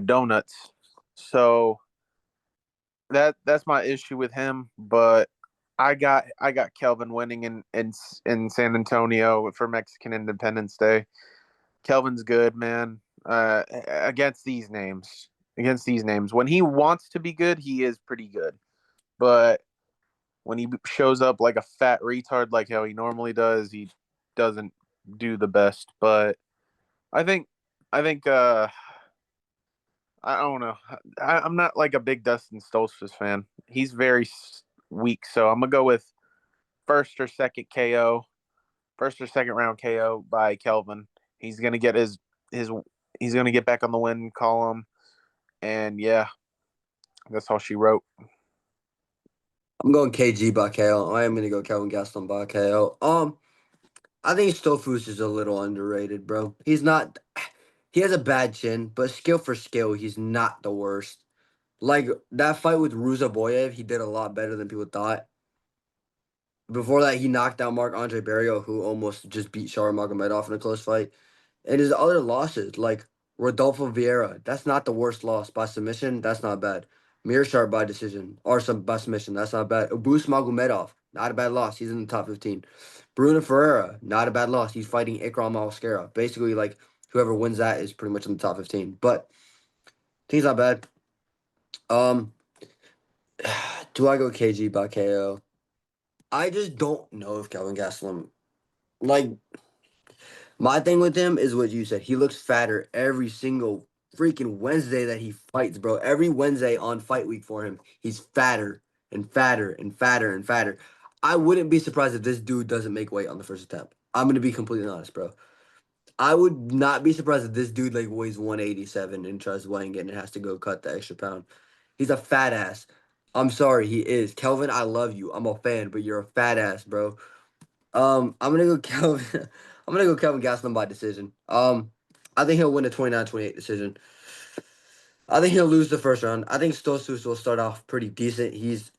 donuts. So that's my issue with him. But I got Kelvin winning in San Antonio for Mexican Independence Day. Kelvin's good, man. Against these names, when he wants to be good, he is pretty good. But when he shows up like a fat retard, like how he normally does, he doesn't do the best. But I think, I think, I don't know. I'm not like a big Dustin Stoltzfus fan. He's very weak, so I'm gonna go with first or second KO, first or second round KO by Kelvin. He's gonna get his he's gonna get back on the win column, and yeah, that's all she wrote. I'm going KG by KO. I am going to go Kelvin Gastelum by KO. I think Stoltzfus is a little underrated, bro. He's not. He has a bad chin, but skill for skill, he's not the worst. Like that fight with Ruzaboyev, he did a lot better than people thought. Before that, he knocked out Mark Andre Barrio, who almost just beat Shar Magomedov in a close fight. And his other losses, like Rodolfo Vieira, that's not the worst loss. By submission, that's not bad. Mearshart by decision, or some by submission, that's not bad. Abus Magomedov, not a bad loss. He's in the top 15. Bruno Ferreira, not a bad loss. He's fighting Ikram Mascara. Basically, like, whoever wins that is pretty much in the top 15. But, he's not bad. Um, do I go KG by KO? I just don't know if Kelvin Gastelum, like, my thing with him is what you said. He looks fatter every single freaking Wednesday that he fights, bro. Every Wednesday on fight week for him, he's fatter and fatter and fatter and fatter. I wouldn't be surprised if this dude doesn't make weight on the first attempt. I'm gonna be completely honest, bro. I would not be surprised if this dude like weighs 187 and tries weighing it and has to go cut the extra pound. He's a fat ass. I'm sorry, he is. Kelvin, I love you. I'm a fan, but you're a fat ass, bro. I'm gonna go Kelvin. I'm gonna go Kelvin Gastelum by decision. I think he'll win a 29-28 decision. I think he'll lose the first round. I think Stosus will start off pretty decent. He's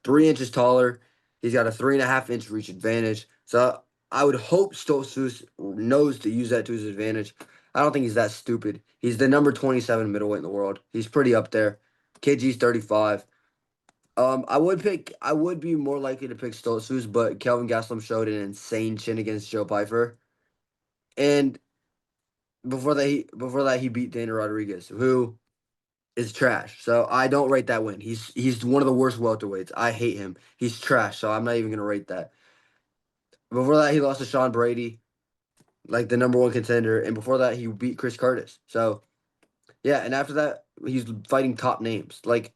3 inches taller. He's got a 3.5-inch reach advantage. So I would hope Stosus knows to use that to his advantage. I don't think he's that stupid. He's the number 27 middleweight in the world. He's pretty up there. KG's 35. I would be more likely to pick Stoltzfus, but Kelvin Gastelum showed an insane chin against Joe Pyfer. And before that he beat Dana Rodriguez, who is trash. So I don't rate that win. He's one of the worst welterweights. I hate him. He's trash, so I'm not even gonna rate that. Before that he lost to Sean Brady, like the number one contender, and before that he beat Chris Curtis. So yeah, and after that he's fighting top names. Like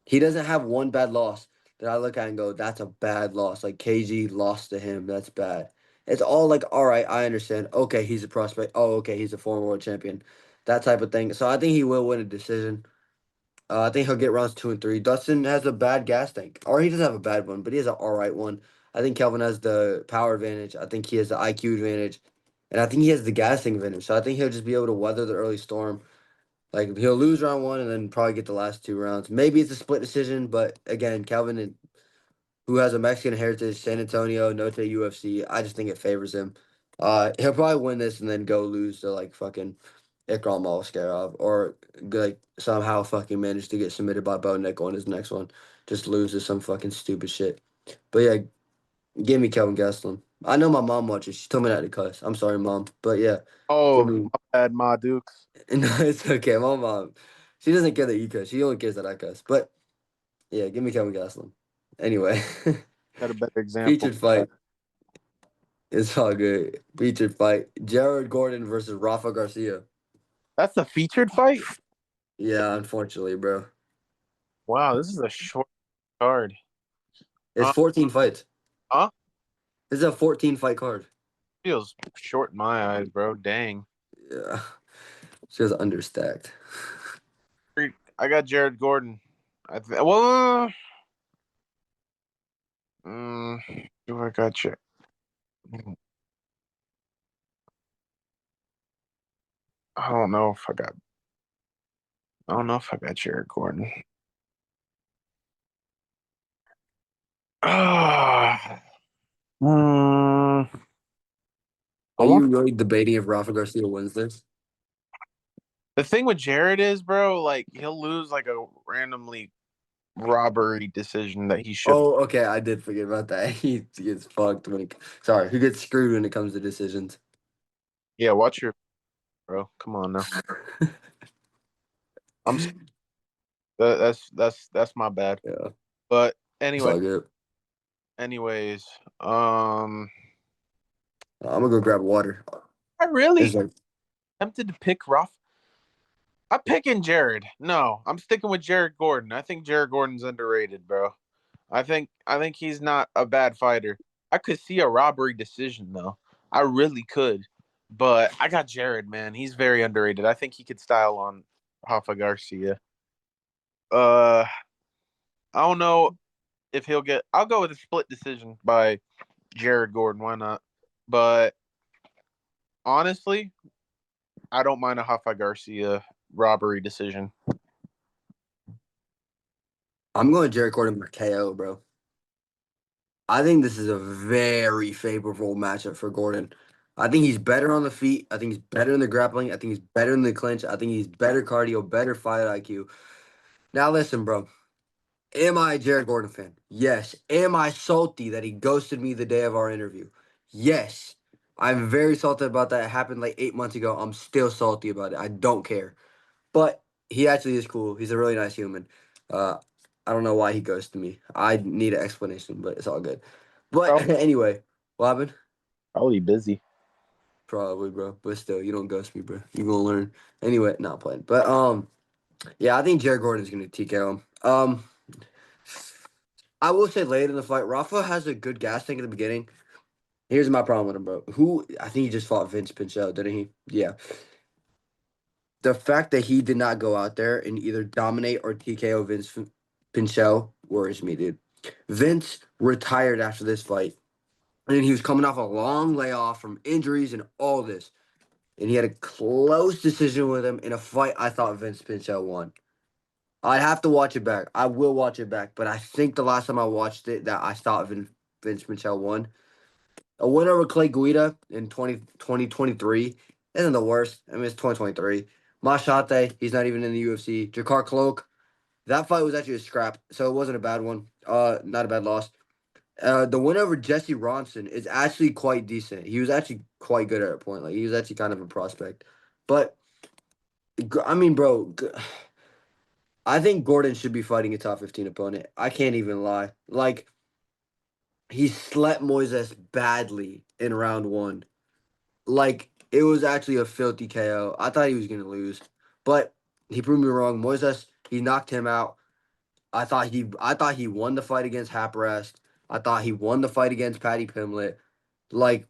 he doesn't have one bad loss that I look at and go, that's a bad loss. Like KG lost to him. That's bad. It's all like, all right, I understand. Okay, he's a prospect. Oh, okay, he's a former world champion. That type of thing. So I think he will win a decision. I think he'll get rounds 2 and 3. Dustin has a bad gas tank. Or he doesn't have a bad one, but he has an all right one. I think Kelvin has the power advantage. I think he has the IQ advantage, and I think he has the gassing advantage. So I think he'll just be able to weather the early storm. Like he'll lose round one and then probably get the last two rounds. Maybe it's a split decision, but again, Kelvin, who has a Mexican heritage, San Antonio, Noche UFC. I just think it favors him. He'll probably win this and then go lose to like fucking Ikram Alskarov or like somehow fucking manage to get submitted by Bo Nickal on his next one. Just lose to some fucking stupid shit. But yeah, give me Kelvin Gastelum. I know my mom watches. She told me not to cuss. I'm sorry, mom. But yeah, give Oh, me. my bad, Ma Dukes. No, it's okay. My mom, she doesn't care that you cuss. She only cares that I cuss. But yeah, give me Kelvin Gastelum. Anyway, Got a better example. featured fight. It's all good. Featured fight. Jared Gordon versus Rafa Garcia. That's the featured fight? Yeah, unfortunately, bro. Wow, this is a short card. It's 14 fights. Huh? This is a 14 fight card. Feels short in my eyes, bro. Dang. Yeah. Just understacked. I got Jared Gordon. Well, do I got you? I don't know if I got. I don't know if I got Jared Gordon. Ah, mm, I Are want you really debating if Rafa Garcia wins this? the thing with Jared is, bro. Like he'll lose like a randomly robbery decision that he should. Oh, okay. I did forget about that. He gets fucked when it. Sorry, he gets screwed when it comes to decisions. Yeah, watch your bro. Come on now. I'm that's my bad. Yeah, But it's anyway, all good. anyways, um, I'm gonna go grab water. I It's really like tempted to pick Ruff. I'm picking Jared. No, I'm sticking with Jared Gordon. I think Jared Gordon's underrated, bro. I think he's not a bad fighter. I could see a robbery decision though. I really could. But I got Jared, man. He's very underrated. I think he could style on Rafa Garcia. Uh I don't know if he'll get I'll go with a split decision by Jared Gordon. Why not? But honestly, I don't mind a Rafa Garcia robbery decision. I'm going Jared Gordon for KO, bro. I think this is a very favorable matchup for Gordon. I think he's better on the feet. I think he's better in the grappling. I think he's better in the clinch. I think he's better cardio, better fight IQ. Now listen, bro. Am I a Jared Gordon fan? Yes. Am I salty that he ghosted me the day of our interview? Yes. I'm very salty about that. It happened like 8 months ago. I'm still salty about it. I don't care. But he actually is cool. He's a really nice human. Uh, I don't know why he ghosted me. I need an explanation, but it's all good. But Probably, anyway, what happened? probably busy. Probably, bro. But still, you don't ghost me, bro. You gonna learn. Anyway, not playing. But yeah, I think Jared Gordon's gonna TKO him. I will say late in the fight, Rafa has a good gas tank at the beginning. Here's my problem with him, bro. Who I think he just fought Vince Pichel, didn't he? Yeah. The fact that he did not go out there and either dominate or TKO Vince Pichel worries me, dude. Vince retired after this fight, and he was coming off a long layoff from injuries and all this. And he had a close decision with him in a fight I thought Vince Pichel won. I'd have to watch it back. I will watch it back, but I think the last time I watched it that I thought Vince Pichel won. A win over Clay Guida in 2023 isn't the worst. I mean, it's 2023. Machate, he's not even in the UFC. Jakar Cloak, that fight was actually a scrap, so it wasn't a bad one. Not a bad loss. The win over Jesse Ronson is actually quite decent. He was actually quite good at a point. Like he was actually kind of a prospect. But I mean, bro, I think Gordon should be fighting a top 15 opponent. I can't even lie. Like he slept Moises badly in round one. Like it was actually a filthy KO. I thought he was gonna lose, but he proved me wrong. Moises, he knocked him out. I thought he won the fight against Haprest. I thought he won the fight against Patty Pimlet. Like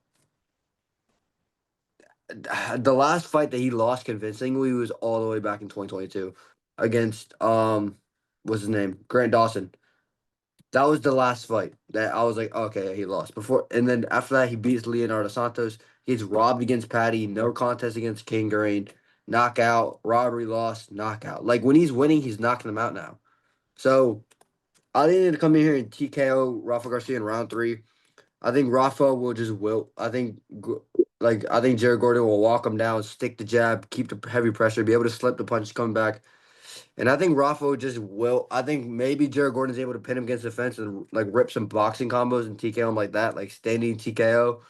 the last fight that he lost convincingly was all the way back in 2022 against what's his name? Grant Dawson. That was the last fight that I was like, okay, he lost before, and then after that, he beats Leonardo Santos. He's robbed against Patty, no contest against King Green, knockout, robbery, loss, knockout. Like when he's winning, he's knocking them out now. So I didn't come in here and TKO Rafa Garcia in round three. I think Rafa will just wilt. I think Jared Gordon will walk him down, stick the jab, keep the heavy pressure, be able to slip the punch, come back. And I think Rafa just will. I think maybe Jared Gordon's able to pin him against the fence and like rip some boxing combos and TKO him like that, like standing TKO.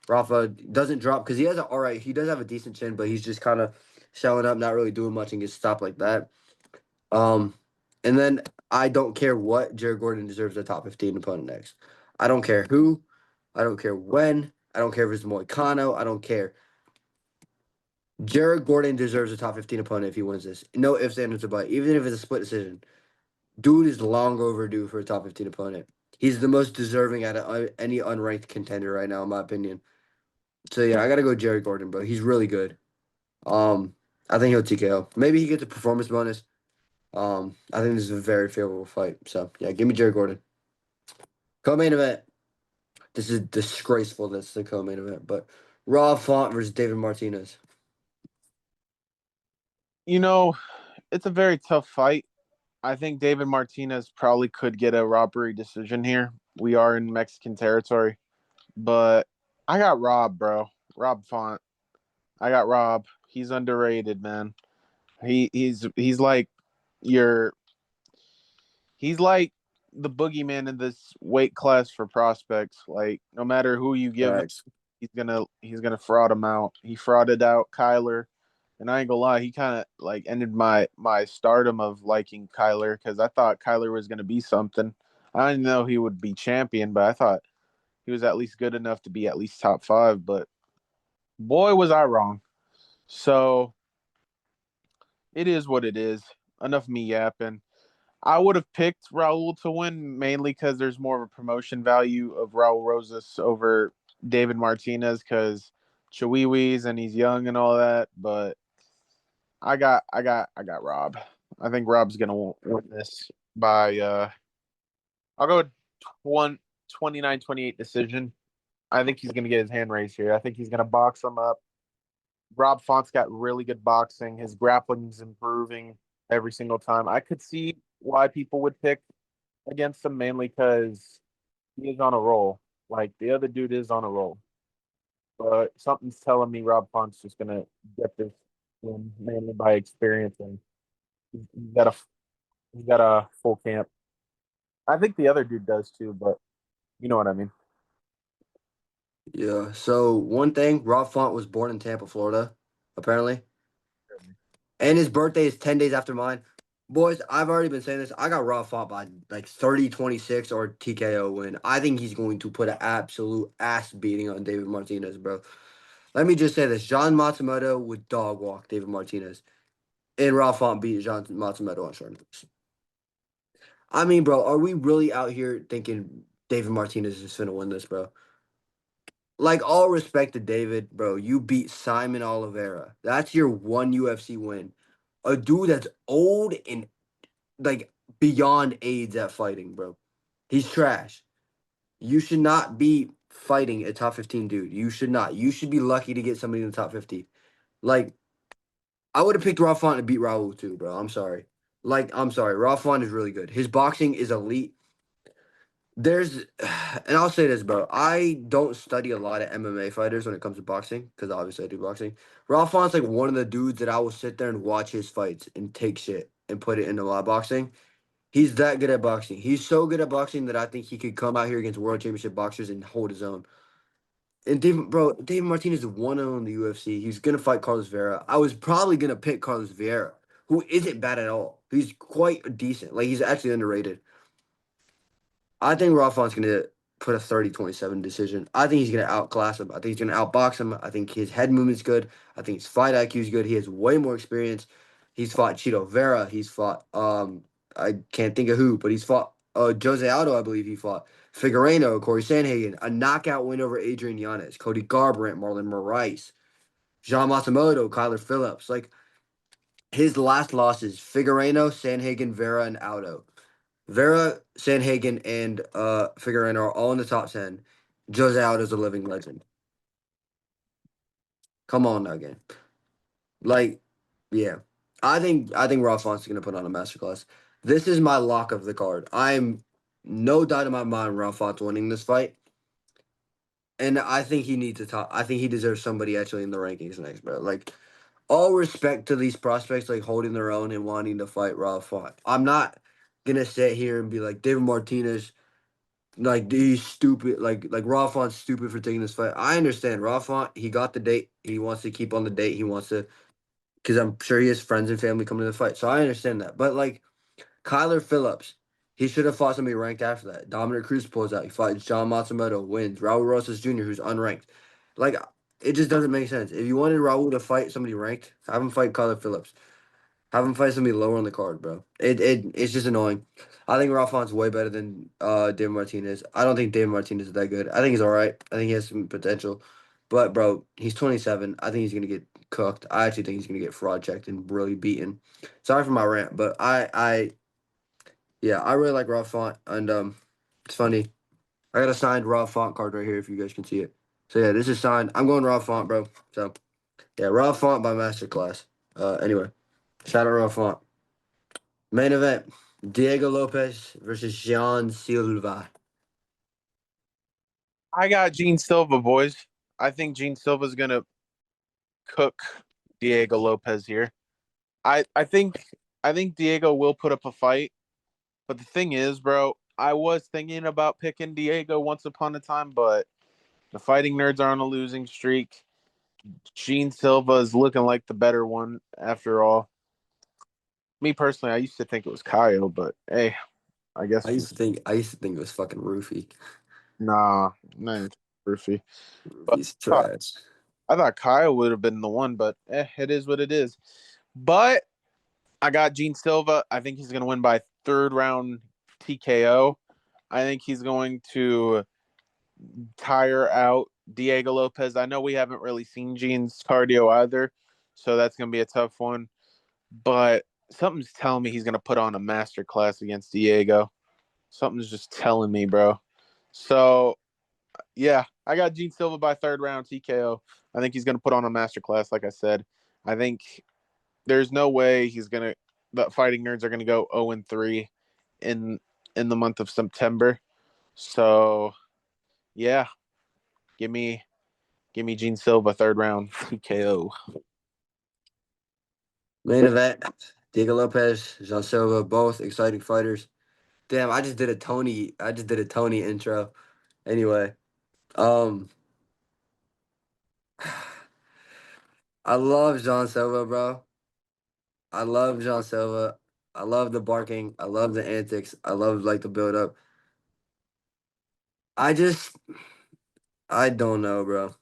Rafa doesn't drop because he has a all right. He does have a decent chin, but he's just kind of showing up, not really doing much, and gets stopped like that. Um, and then I don't care what Jared Gordon deserves a top 15 opponent next. I don't care who. I don't care when. I don't care if it's Moicano. I don't care. Jared Gordon deserves a top 15 opponent if he wins this. No ifs, ands, or buts. Even if it's a split decision. Dude is long overdue for a top 15 opponent. He's the most deserving out of any unranked contender right now, in my opinion. So yeah, I gotta go Jared Gordon, bro. He's really good. I think he'll TKO. Maybe he gets a performance bonus. I think this is a very favorable fight. So yeah, give me Jared Gordon. Co-main event. This is disgraceful. That's the co-main event. But Rob Font versus David Martinez. You know, it's a very tough fight. I think David Martinez probably could get a robbery decision here. We are in Mexican territory, but I got Rob, bro. Rob Font. I got Rob. He's underrated, man. He's like your he's like the boogeyman in this weight class for prospects. Like no matter who you give him, Facts. he's gonna fraud him out. He frauded out Kyler, and I ain't gonna lie, he kind of like ended my stardom of liking Kyler because I thought Kyler was gonna be something. I didn't know he would be champion, but I thought he was at least good enough to be at least top five. But boy, was I wrong. So it is what it is. Enough me yapping. I would have picked Raul to win mainly because there's more of a promotion value of Raul Rosas over David Martinez because Chihuahuas and he's young and all that. But I got Rob. I think Rob's gonna win this by I'll go with one 29-28 decision. I think he's gonna get his hand raised here. I think he's gonna box him up. Rob Font's got really good boxing. His grappling's improving every single time. I could see why people would pick against him mainly because he is on a roll. Like the other dude is on a roll. But something's telling me Rob Font's just gonna get this win mainly by experience and he's got a full camp. I think the other dude does too, but you know what I mean. Yeah. So one thing, Rob Font was born in Tampa, Florida, apparently. And his birthday is 10 days after mine. Boys, I've already been saying this. I got Rob Font by like 30-26 or TKO win. I think he's going to put an absolute ass beating on David Martinez, bro. Let me just say this. John Matsumoto would dog walk David Martinez. And Rob Font beat John Matsumoto on short notice. I mean, bro, are we really out here thinking David Martinez is finna win this, bro? Like, all respect to David, bro. You beat Simon Oliveira. That's your one UFC win. A dude that's old and like beyond AIDS at fighting, bro. He's trash. You should not be fighting a top 15 dude. You should not. You should be lucky to get somebody in the top 50. Like, I would have picked Rafa to beat Raul too, bro. I'm sorry. Like, I'm sorry. Rafa is really good. His boxing is elite. There's, and I'll say this, bro. I don't study a lot of MMA fighters when it comes to boxing because obviously I do boxing. Rafa's like one of the dudes that I will sit there and watch his fights and take shit and put it into my boxing. He's that good at boxing. He's so good at boxing that I think he could come out here against world championship boxers and hold his own. And David Martinez is 1-0 in the UFC. He's gonna fight Carlos Vera. I was probably gonna pick Carlos Vera, who isn't bad at all. He's quite decent. Like he's actually underrated. I think Rafon's going to put a 30-27 decision. I think he's going to outclass him. I think he's going to outbox him. I think his head movement's good. I think his fight IQ is good. He has way more experience. He's fought Chito Vera. He's fought I can't think of who, but he's fought Jose Aldo, I believe he fought. Figueiredo, Corey Sandhagen, a knockout win over Adrian Yanez, Cody Garbrandt, Marlon Moraes, Jean Matsumoto, Kyler Phillips. Like his last losses, Figueiredo, Sandhagen, Vera, and Aldo. Vera, Sanhagen, and Figueroa are all in the top 10. Jose Aldo's a living legend. Come on now, game. Like, yeah. I think Raw Font's gonna put on a masterclass. This is my lock of the card. I'm no doubt in my mind Raw Font's winning this fight. And I think he needs a top. I think he deserves somebody actually in the rankings next, bro. Like, all respect to these prospects, like holding their own and wanting to fight Raw Font. I'm not gonna sit here and be like David Martinez, like he's stupid, like Raw Font's stupid for taking this fight. I understand Raw Font. He got the date. He wants to keep on the date. He wants to, because I'm sure he has friends and family coming to the fight. So I understand that. But like Kyler Phillips, he should have fought somebody ranked after that. Dominic Cruz pulls out. He fights John Matsumoto, wins. Raul Rosas Jr., who's unranked. Like, it just doesn't make sense. If you wanted Raul to fight somebody ranked, have him fight Kyler Phillips. Have him fight somebody lower on the card, bro. It's just annoying. I think Rafon's way better than David Martinez. I don't think David Martinez is that good. I think he's all right. I think he has some potential. But bro, he's 27. I think he's gonna get cooked. I actually think he's gonna get fraud checked and really beaten. Sorry for my rant, but yeah, I really like Rob Font, and it's funny. I got a signed Rob Font card right here if you guys can see it. So yeah, this is signed. I'm going Rob Font, bro. So yeah, Rob Font by Masterclass. Anyway, shout out Rob Font. Main event: Diego Lopes versus Jean Silva. I got Gene Silva, boys. I think Gene Silva's gonna cook Diego Lopez here. I think Diego will put up a fight, but the thing is, bro, I was thinking about picking Diego once upon a time, but the fighting nerds are on a losing streak. Gene Silva is looking like the better one after all. Me personally, I used to think it was Kyle, but hey, I guess I used to think it was fucking Roofy. nah, nah, Murphy. But Roofy's I thought, trash. I thought Kyle would have been the one, but it is what it is. But I got Gene Silva. I think he's going to win by third round TKO. I think he's going to tire out Diego Lopez. I know we haven't really seen Gene's cardio either, so that's going to be a tough one. But something's telling me he's going to put on a master class against Diego. Something's just telling me, bro. So, yeah, I got Gene Silva by third round TKO. I think he's going to put on a master class, like I said. I think there's no way he's going to, the fighting nerds are going to go 0-3 in the month of September. So, yeah, give me Gene Silva third round TKO. Main event: Diego Lopez, Jean Silva, both exciting fighters. Damn, I just did a Tony. I just did a Tony intro. Anyway, um, I love Jean Silva, bro. I love Jean Silva. I love the barking. I love the antics. I love like the build up. I just I don't know, bro.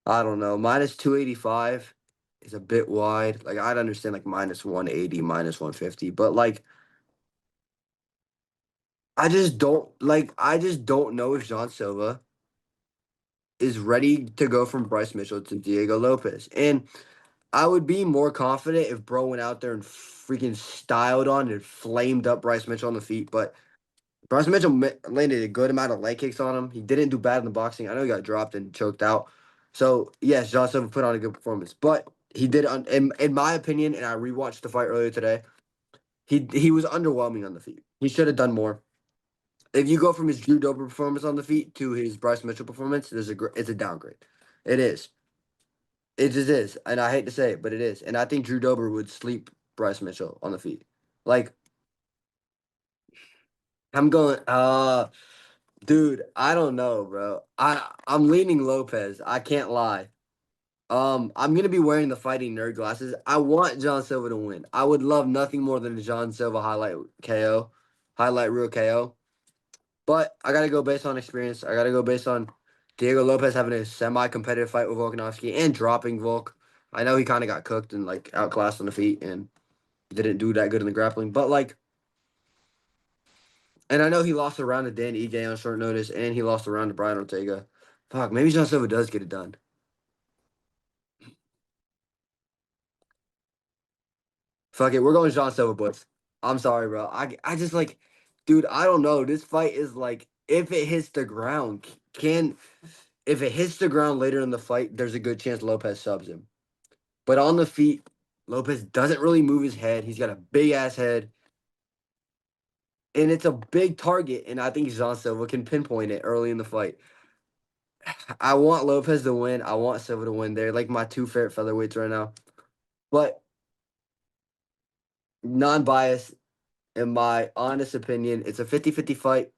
I don't know. Minus 285 is a bit wide. Like I'd understand like minus 180, minus 150, but like I just don't know if Jean Silva is ready to go from Bryce Mitchell to Diego Lopez. And I would be more confident if Bro went out there and freaking styled on and flamed up Bryce Mitchell on the feet, but Bryce Mitchell landed a good amount of leg kicks on him. He didn't do bad in the boxing. I know he got dropped and choked out. So yes, John Silva put on a good performance, but he did, in my opinion, and I rewatched the fight earlier today. He was underwhelming on the feet. He should have done more. If you go from his Drew Dober performance on the feet to his Bryce Mitchell performance, it's a downgrade. It is. It just is, and I hate to say it, but it is. And I think Drew Dober would sleep Bryce Mitchell on the feet. Like I'm going. Dude, I don't know, bro. I'm leaning Lopez. I can't lie. I'm gonna be wearing the fighting nerd glasses. I want John Silva to win. I would love nothing more than a John Silva highlight real KO. But I gotta go based on experience. I gotta go based on Diego Lopez having a semi-competitive fight with Volkanovski and dropping Volk. I know he kind of got cooked and like outclassed on the feet and didn't do that good in the grappling. But like, and I know he lost a round to Dan Ige on short notice, and he lost a round to Brian Ortega. Fuck, maybe John Silva does get it done. Fuck it, we're going John Silva, boys. I'm sorry, bro. I just like, dude. I don't know. This fight is like, if it hits the ground, can if it hits the ground later in the fight, there's a good chance Lopez subs him. But on the feet, Lopez doesn't really move his head. He's got a big ass head, and it's a big target. And I think Jean Silva can pinpoint it early in the fight. I want Lopez to win. I want Silva to win. They're like my two favorite featherweights right now. But non-biased, in my honest opinion, it's a 50-50 fight.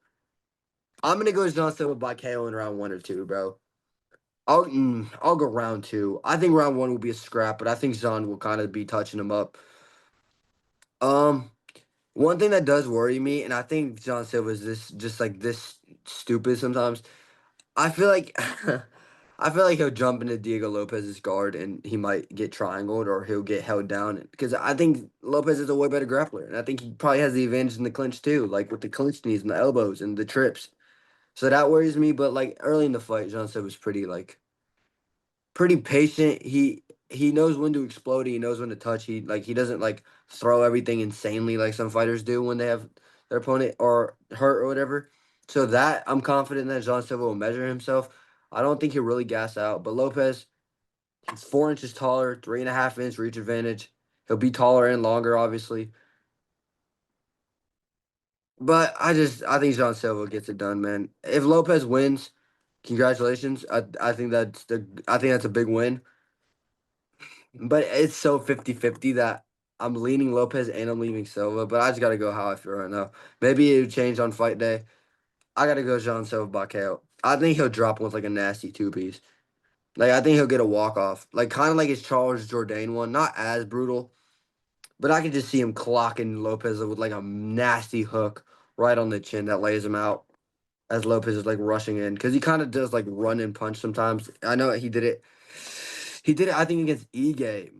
I'm gonna go Jean Silva by KO in round 1 or 2, bro. I'll go round 2. I think round 1 will be a scrap, but I think Jean will kind of be touching him up. Um, One thing that does worry me, and I think John Silva is this just like this stupid sometimes. I feel like I feel like he'll jump into Diego Lopez's guard and he might get triangled or he'll get held down because I think Lopez is a way better grappler and I think he probably has the advantage in the clinch too, like with the clinch knees and the elbows and the trips. So that worries me. But like early in the fight, John Silva was pretty patient. He knows when to explode. He knows when to touch. He doesn't like throw everything insanely like some fighters do when they have their opponent or hurt or whatever. So that I'm confident that John Silva will measure himself. I don't think he'll really gas out. But Lopez, he's 4 inches taller, 3.5 inch reach advantage. He'll be taller and longer, obviously. But I think John Silva gets it done, man. If Lopez wins, congratulations. I think that's a big win. But it's so 50-50 that I'm leaning Lopez and I'm leaving Silva, but I just got to go how I feel right now. Maybe it'll change on fight day. I got to go Jean Silva by KO. I think he'll drop him with like a nasty two piece. Like, I think he'll get a walk off. Like, kind of like his Charles Jourdain one. Not as brutal, but I can just see him clocking Lopez with like a nasty hook right on the chin that lays him out as Lopez is like rushing in. Because he kind of does like run and punch sometimes. I know he did it. He did it, I think, against Ige.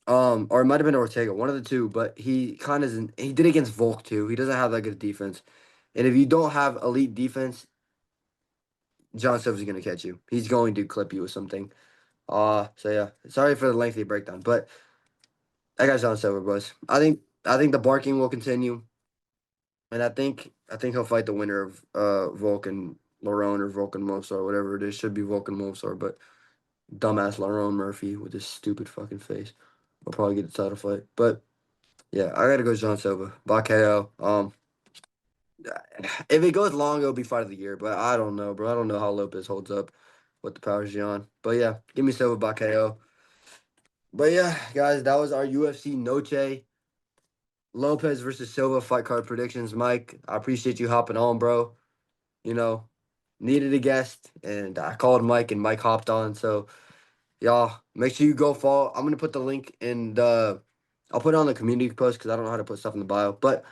Or it might have been Ortega, one of the two, but he did against Volk too. He doesn't have that good defense. And if you don't have elite defense, John Silva's gonna catch you. He's going to clip you with something. So yeah. Sorry for the lengthy breakdown, but I got John Silva, boys. I think the barking will continue. And I think he'll fight the winner of Volk and Lerone or Volk and Mosar, whatever it is. Should be Volk and Mosar, but dumbass Lerone Murphy with his stupid fucking face will probably get the title fight. But yeah, I gotta go John Silva by KO. If it goes long, it'll be fight of the year. But I don't know, bro. I don't know how Lopez holds up with the powers Gian. But yeah, give me Silva by KO. But yeah, guys, that was our UFC Noche Lopez versus Silva fight card predictions. Mike, I appreciate you hopping on, bro. You know, needed a guest, and I called Mike, and Mike hopped on. So y'all, make sure you go follow. I'm gonna put the link in the. I'll put it on the community post because I don't know how to put stuff in the bio, but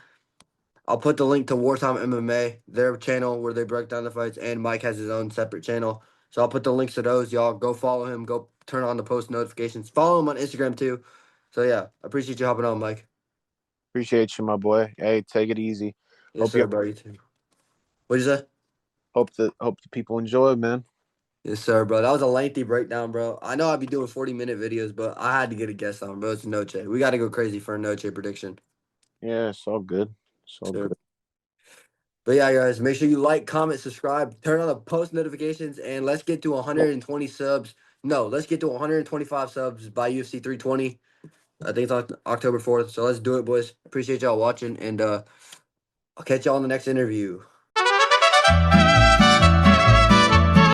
I'll put the link to Wartime MMA, their channel where they break down the fights, and Mike has his own separate channel. So I'll put the links to those. Y'all go follow him. Go turn on the post notifications. Follow him on Instagram too. So yeah, I appreciate you hopping on, Mike. Appreciate you, my boy. Hey, take it easy. Yes, Hope you sir, bro. You too. What'd you say? hope the people enjoy, man. Yes, sir, bro. That was a lengthy breakdown, bro. I know I'd be doing 40-minute videos, but I had to get a guest on, bro. It's Noche. We got to go crazy for a Noche prediction. Yeah, it's all good. It's all Sure. good. But yeah, guys, make sure you like, comment, subscribe, turn on the post notifications, and let's get to 120 subs. No, let's get to 125 subs by UFC 320. I think it's on October 4th. So let's do it, boys. Appreciate y'all watching, and I'll catch y'all in the next interview.